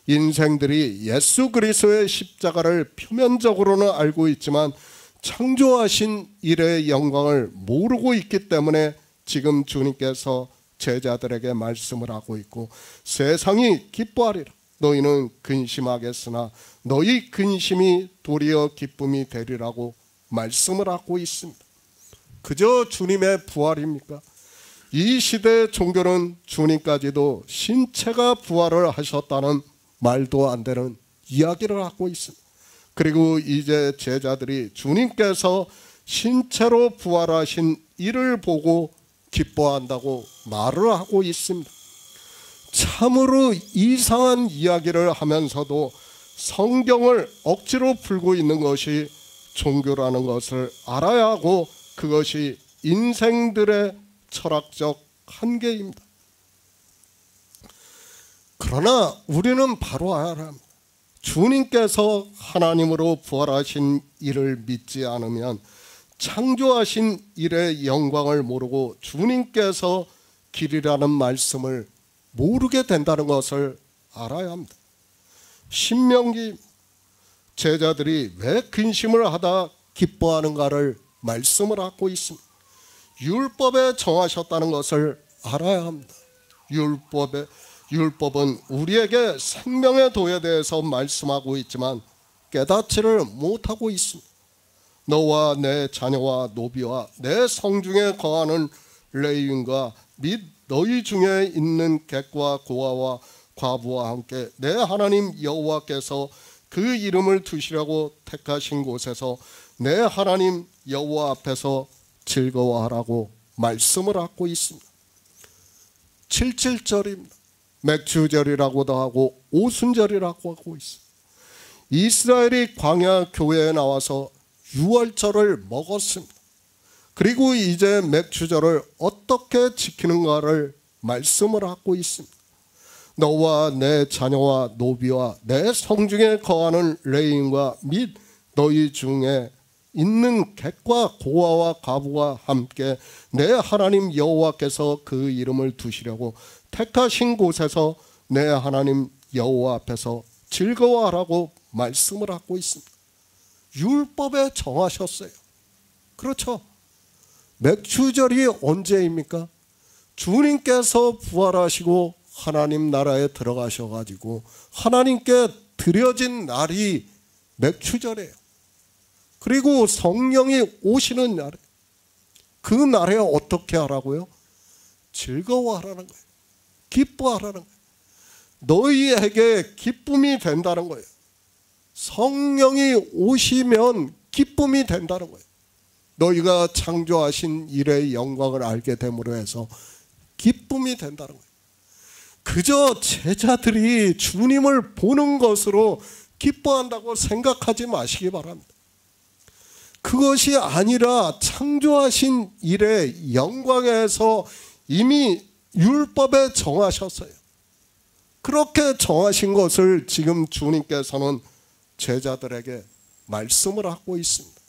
인생들이 예수 그리스도의 십자가를 표면적으로는 알고 있지만 창조하신 일의 영광을 모르고 있기 때문에 지금 주님께서 제자들에게 말씀을 하고 있고, 세상이 기뻐하리라. 너희는 근심하겠으나 너희 근심이 도리어 기쁨이 되리라고 말씀을 하고 있습니다. 그저 주님의 부활입니까? 이 시대의 종교는 주님까지도 신체가 부활을 하셨다는 말도 안 되는 이야기를 하고 있습니다. 그리고 이제 제자들이 주님께서 신체로 부활하신 이를 보고 기뻐한다고 말을 하고 있습니다. 참으로 이상한 이야기를 하면서도 성경을 억지로 풀고 있는 것이 종교라는 것을 알아야 하고, 그것이 인생들의 철학적 한계입니다. 그러나 우리는 바로 알아야 합니다. 주님께서 하나님으로 부활하신 이를 믿지 않으면 창조하신 일의 영광을 모르고 주님께서 길이라는 말씀을 모르게 된다는 것을 알아야 합니다. 신명기 제자들이 왜 근심을 하다 기뻐하는가를 말씀을 하고 있습니다. 율법에 정하셨다는 것을 알아야 합니다. 율법은 우리에게 생명의 도에 대해서 말씀하고 있지만 깨닫지를 못하고 있습니다. 너와 내 자녀와 노비와 내 성중에 거하는 레위인과 및 너희 중에 있는 객과 고아와 과부와 함께 내 하나님 여호와께서 그 이름을 두시려고 택하신 곳에서 내 하나님 여호와 앞에서 즐거워하라고 말씀을 하고 있습니다. 77절입니다. 맥주절이라고도 하고 오순절이라고 하고 있습니다. 이스라엘이 광야 교회에 나와서 유월절을 먹었습니다. 그리고 이제 맥주절을 어떻게 지키는가를 말씀을 하고 있습니다. 너와 내 자녀와 노비와 내 성중에 거하는 레인과 및 너희 중에 있는 객과 고아와 과부와 함께 내 하나님 여호와께서 그 이름을 두시려고 택하신 곳에서 내 하나님 여호와 앞에서 즐거워하라고 말씀을 하고 있습니다. 율법에 정하셨어요. 그렇죠. 맥주절이 언제입니까? 주님께서 부활하시고 하나님 나라에 들어가셔가지고 하나님께 드려진 날이 맥주절이에요. 그리고 성령이 오시는 날에, 그 날에 어떻게 하라고요? 즐거워하라는 거예요. 기뻐하라는 거예요. 너희에게 기쁨이 된다는 거예요. 성령이 오시면 기쁨이 된다는 거예요. 너희가 창조하신 일의 영광을 알게 됨으로 해서 기쁨이 된다는 거예요. 그저 제자들이 주님을 보는 것으로 기뻐한다고 생각하지 마시기 바랍니다. 그것이 아니라 창조하신 일의 영광에서 이미 율법에 정하셨어요. 그렇게 정하신 것을 지금 주님께서는 제자들에게 말씀을 하고 있습니다.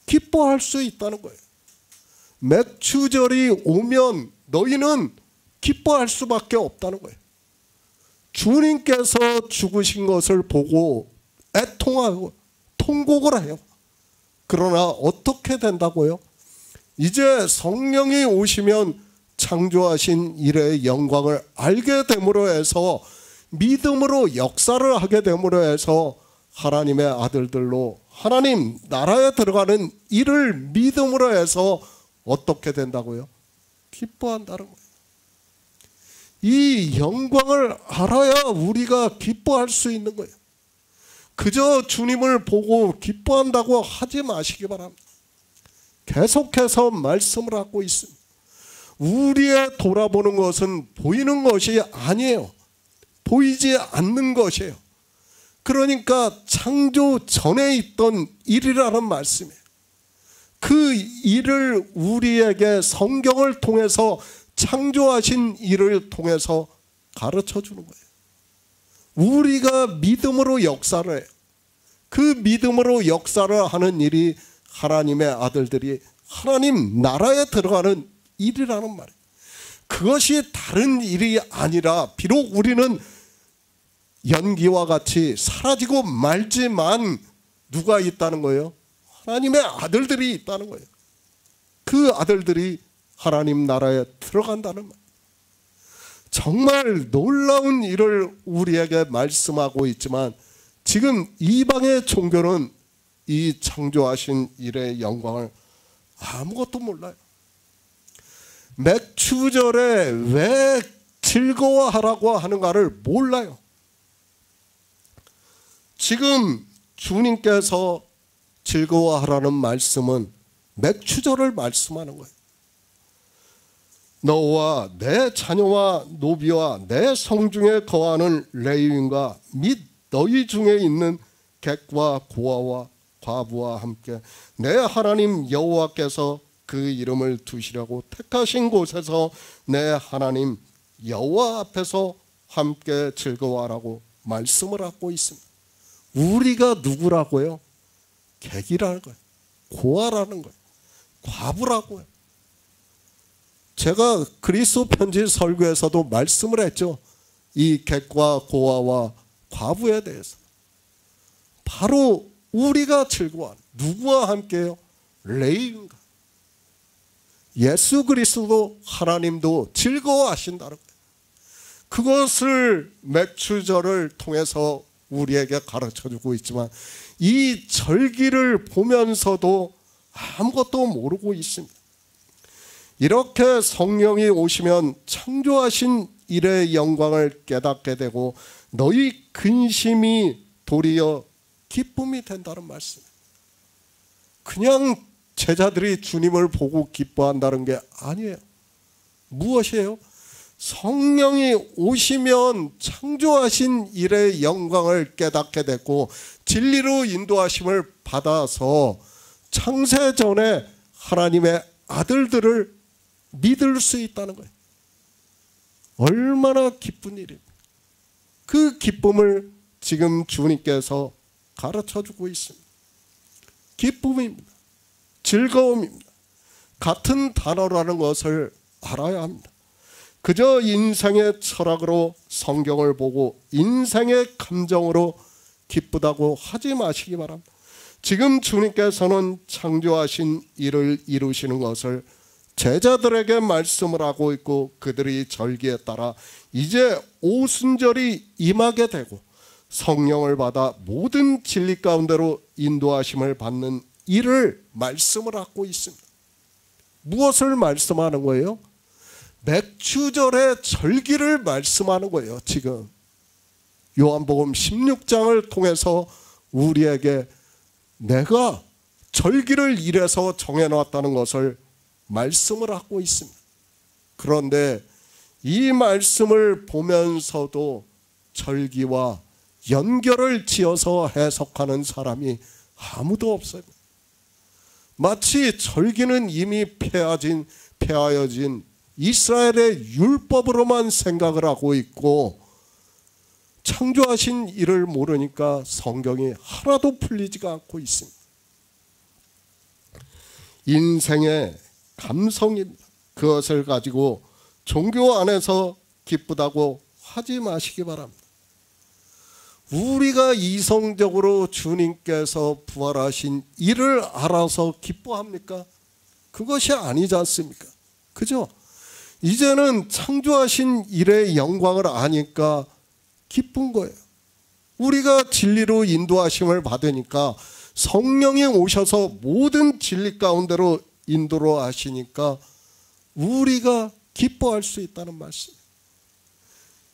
기뻐할 수 있다는 거예요. 맥추절이 오면 너희는 기뻐할 수밖에 없다는 거예요. 주님께서 죽으신 것을 보고 애통하고 통곡을 해요. 그러나 어떻게 된다고요? 이제 성령이 오시면 창조하신 일의 영광을 알게 됨으로 해서 믿음으로 역사를 하게 됨으로 해서 하나님의 아들들로 하나님 나라에 들어가는 일을 믿음으로 해서 어떻게 된다고요? 기뻐한다는 거예요. 이 영광을 알아야 우리가 기뻐할 수 있는 거예요. 그저 주님을 보고 기뻐한다고 하지 마시기 바랍니다. 계속해서 말씀을 하고 있습니다. 우리의 돌아보는 것은 보이는 것이 아니에요. 보이지 않는 것이에요. 그러니까 창조 전에 있던 일이라는 말씀이에요. 그 일을 우리에게 성경을 통해서 창조하신 일을 통해서 가르쳐 주는 거예요. 우리가 믿음으로 역사를 해요. 그 믿음으로 역사를 하는 일이 하나님의 아들들이 하나님 나라에 들어가는 일이라는 말이에요. 그것이 다른 일이 아니라 비록 우리는 연기와 같이 사라지고 말지만 누가 있다는 거예요? 하나님의 아들들이 있다는 거예요. 그 아들들이 하나님 나라에 들어간다는 말. 정말 놀라운 일을 우리에게 말씀하고 있지만 지금 이방의 종교는 이 창조하신 일의 영광을 아무것도 몰라요. 맥추절에 왜 즐거워하라고 하는가를 몰라요. 지금 주님께서 즐거워하라는 말씀은 맥추절을 말씀하는 거예요. 너와 내 자녀와 노비와 내 성중에 거하는 레위인과 및 너희 중에 있는 객과 고아와 과부와 함께 내 하나님 여호와께서 그 이름을 두시려고 택하신 곳에서 내 하나님 여호와 앞에서 함께 즐거워하라고 말씀을 하고 있습니다. 우리가 누구라고요? 객이라는 거예요. 고아라는 거예요. 과부라고요. 제가 그리스도 편지 설교에서도 말씀을 했죠. 이 객과 고아와 과부에 대해서. 바로 우리가 즐거워하는 누구와 함께요? 레위인과. 예수 그리스도 하나님도 즐거워하신다는 거예요. 그것을 맥추절을 통해서 우리에게 가르쳐주고 있지만 이 절기를 보면서도 아무것도 모르고 있습니다. 이렇게 성령이 오시면 창조하신 일의 영광을 깨닫게 되고 너희 근심이 도리어 기쁨이 된다는 말씀이에요. 그냥 제자들이 주님을 보고 기뻐한다는 게 아니에요. 무엇이에요? 성령이 오시면 창조하신 일의 영광을 깨닫게 됐고 진리로 인도하심을 받아서 창세 전에 하나님의 아들들을 믿을 수 있다는 거예요. 얼마나 기쁜 일입니까? 그 기쁨을 지금 주님께서 가르쳐주고 있습니다. 기쁨입니다. 즐거움입니다. 같은 단어라는 것을 알아야 합니다. 그저 인생의 철학으로 성경을 보고 인생의 감정으로 기쁘다고 하지 마시기 바랍니다. 지금 주님께서는 창조하신 일을 이루시는 것을 제자들에게 말씀을 하고 있고 그들이 절기에 따라 이제 오순절이 임하게 되고 성령을 받아 모든 진리 가운데로 인도하심을 받는 일을 말씀을 하고 있습니다. 무엇을 말씀하는 거예요? 맥추절의 절기를 말씀하는 거예요. 지금 요한복음 16장을 통해서 우리에게 내가 절기를 이래서 정해놨다는 것을 말씀을 하고 있습니다. 그런데 이 말씀을 보면서도 절기와 연결을 지어서 해석하는 사람이 아무도 없어요. 마치 절기는 이미 폐하여진 이스라엘의 율법으로만 생각을 하고 있고 창조하신 이를 모르니까 성경이 하나도 풀리지가 않고 있습니다. 인생의 감성입니다. 그것을 가지고 종교 안에서 기쁘다고 하지 마시기 바랍니다. 우리가 이성적으로 주님께서 부활하신 이를 알아서 기뻐합니까? 그것이 아니지 않습니까? 그죠? 이제는 창조하신 일의 영광을 아니까 기쁜 거예요. 우리가 진리로 인도하심을 받으니까 성령이 오셔서 모든 진리 가운데로 인도로 하시니까 우리가 기뻐할 수 있다는 말씀.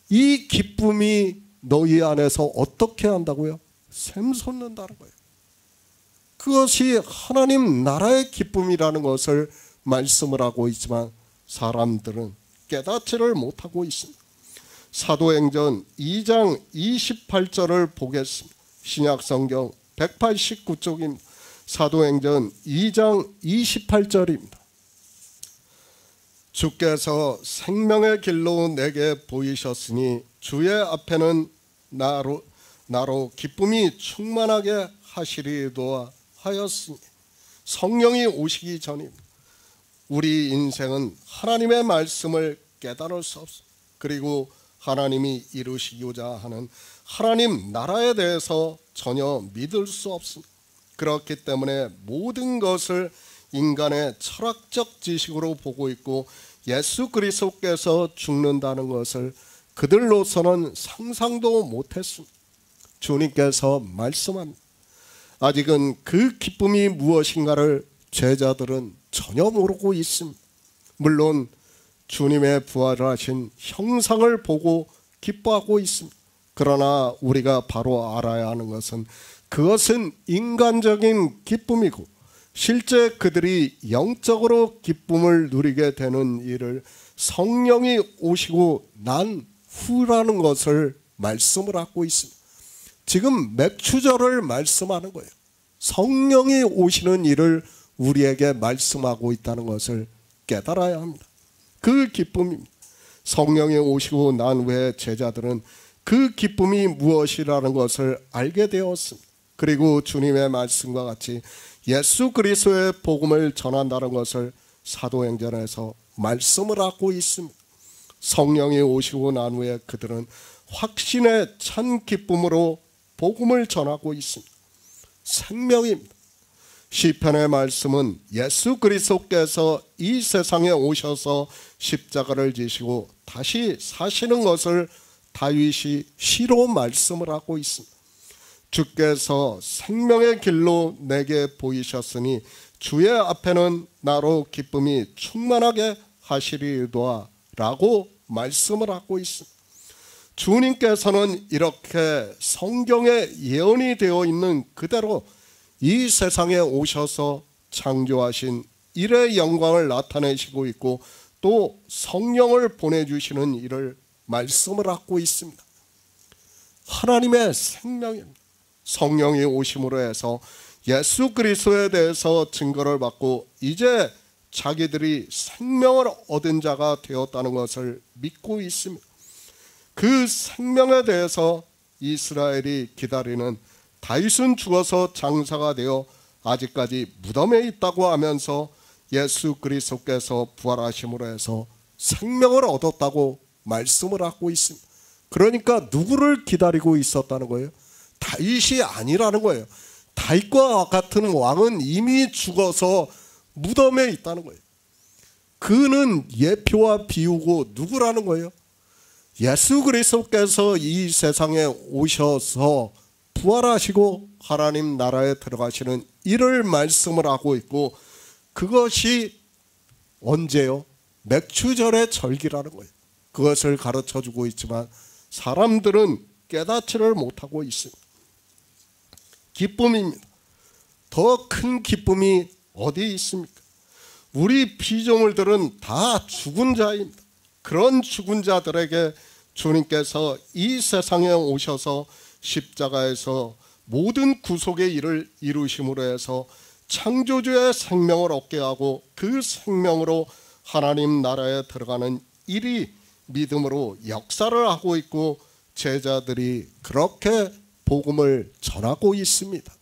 이 기쁨이 너희 안에서 어떻게 한다고요? 샘솟는다는 거예요. 그것이 하나님 나라의 기쁨이라는 것을 말씀을 하고 있지만 사람들은 깨닫지를 못하고 있습니다. 사도행전 2장 28절을 보겠습니다. 신약성경 189쪽입니다. 사도행전 2장 28절입니다. 주께서 생명의 길로 내게 보이셨으니 주의 앞에는 나로 기쁨이 충만하게 하시리도다 하였으니 성령이 오시기 전입니다. 우리 인생은 하나님의 말씀을 깨달을 수 없습니다. 그리고 하나님이 이루시고자 하는 하나님 나라에 대해서 전혀 믿을 수 없습니다. 그렇기 때문에 모든 것을 인간의 철학적 지식으로 보고 있고 예수 그리스도께서 죽는다는 것을 그들로서는 상상도 못했습니다. 주님께서 말씀합니다. 아직은 그 기쁨이 무엇인가를 제자들은 전혀 모르고 있습니다. 물론 주님의 부활하신 형상을 보고 기뻐하고 있습니다. 그러나 우리가 바로 알아야 하는 것은 그것은 인간적인 기쁨이고 실제 그들이 영적으로 기쁨을 누리게 되는 일을 성령이 오시고 난 후라는 것을 말씀을 하고 있습니다. 지금 맥추절을 말씀하는 거예요. 성령이 오시는 일을 우리에게 말씀하고 있다는 것을 깨달아야 합니다. 그 기쁨입니다. 성령이 오시고 난 후에 제자들은 그 기쁨이 무엇이라는 것을 알게 되었습니다. 그리고 주님의 말씀과 같이 예수 그리스도의 복음을 전한다는 것을 사도행전에서 말씀을 하고 있습니다. 성령이 오시고 난 후에 그들은 확신의 찬 기쁨으로 복음을 전하고 있습니다. 생명입니다. 시편의 말씀은 예수 그리스도께서 이 세상에 오셔서 십자가를 지시고 다시 사시는 것을 다윗이 시로 말씀을 하고 있습니다. 주께서 생명의 길로 내게 보이셨으니 주의 앞에는 나로 기쁨이 충만하게 하시리로다 라고 말씀을 하고 있습니다. 주님께서는 이렇게 성경에 예언이 되어 있는 그대로 이 세상에 오셔서 창조하신 일의 영광을 나타내시고 있고 또 성령을 보내주시는 일을 말씀을 하고 있습니다. 하나님의 생명입니다. 성령이 오심으로 해서 예수 그리스도에 대해서 증거를 받고 이제 자기들이 생명을 얻은 자가 되었다는 것을 믿고 있습니다. 그 생명에 대해서 이스라엘이 기다리는 다윗은 죽어서 장사가 되어 아직까지 무덤에 있다고 하면서 예수 그리스도께서 부활하심으로 해서 생명을 얻었다고 말씀을 하고 있습니다. 그러니까 누구를 기다리고 있었다는 거예요? 다윗이 아니라는 거예요. 다윗과 같은 왕은 이미 죽어서 무덤에 있다는 거예요. 그는 예표와 비유고 누구라는 거예요? 예수 그리스도께서 이 세상에 오셔서 부활하시고 하나님 나라에 들어가시는 이를 말씀을 하고 있고 그것이 언제요? 맥추절의 절기라는 거예요. 그것을 가르쳐주고 있지만 사람들은 깨닫지를 못하고 있습니다. 기쁨입니다. 더 큰 기쁨이 어디 있습니까? 우리 피조물들은 다 죽은 자입니다. 그런 죽은 자들에게 주님께서 이 세상에 오셔서 십자가에서 모든 구속의 일을 이루심으로 해서 창조주의 생명을 얻게 하고 그 생명으로 하나님 나라에 들어가는 일이 믿음으로 역사를 하고 있고 제자들이 그렇게 복음을 전하고 있습니다.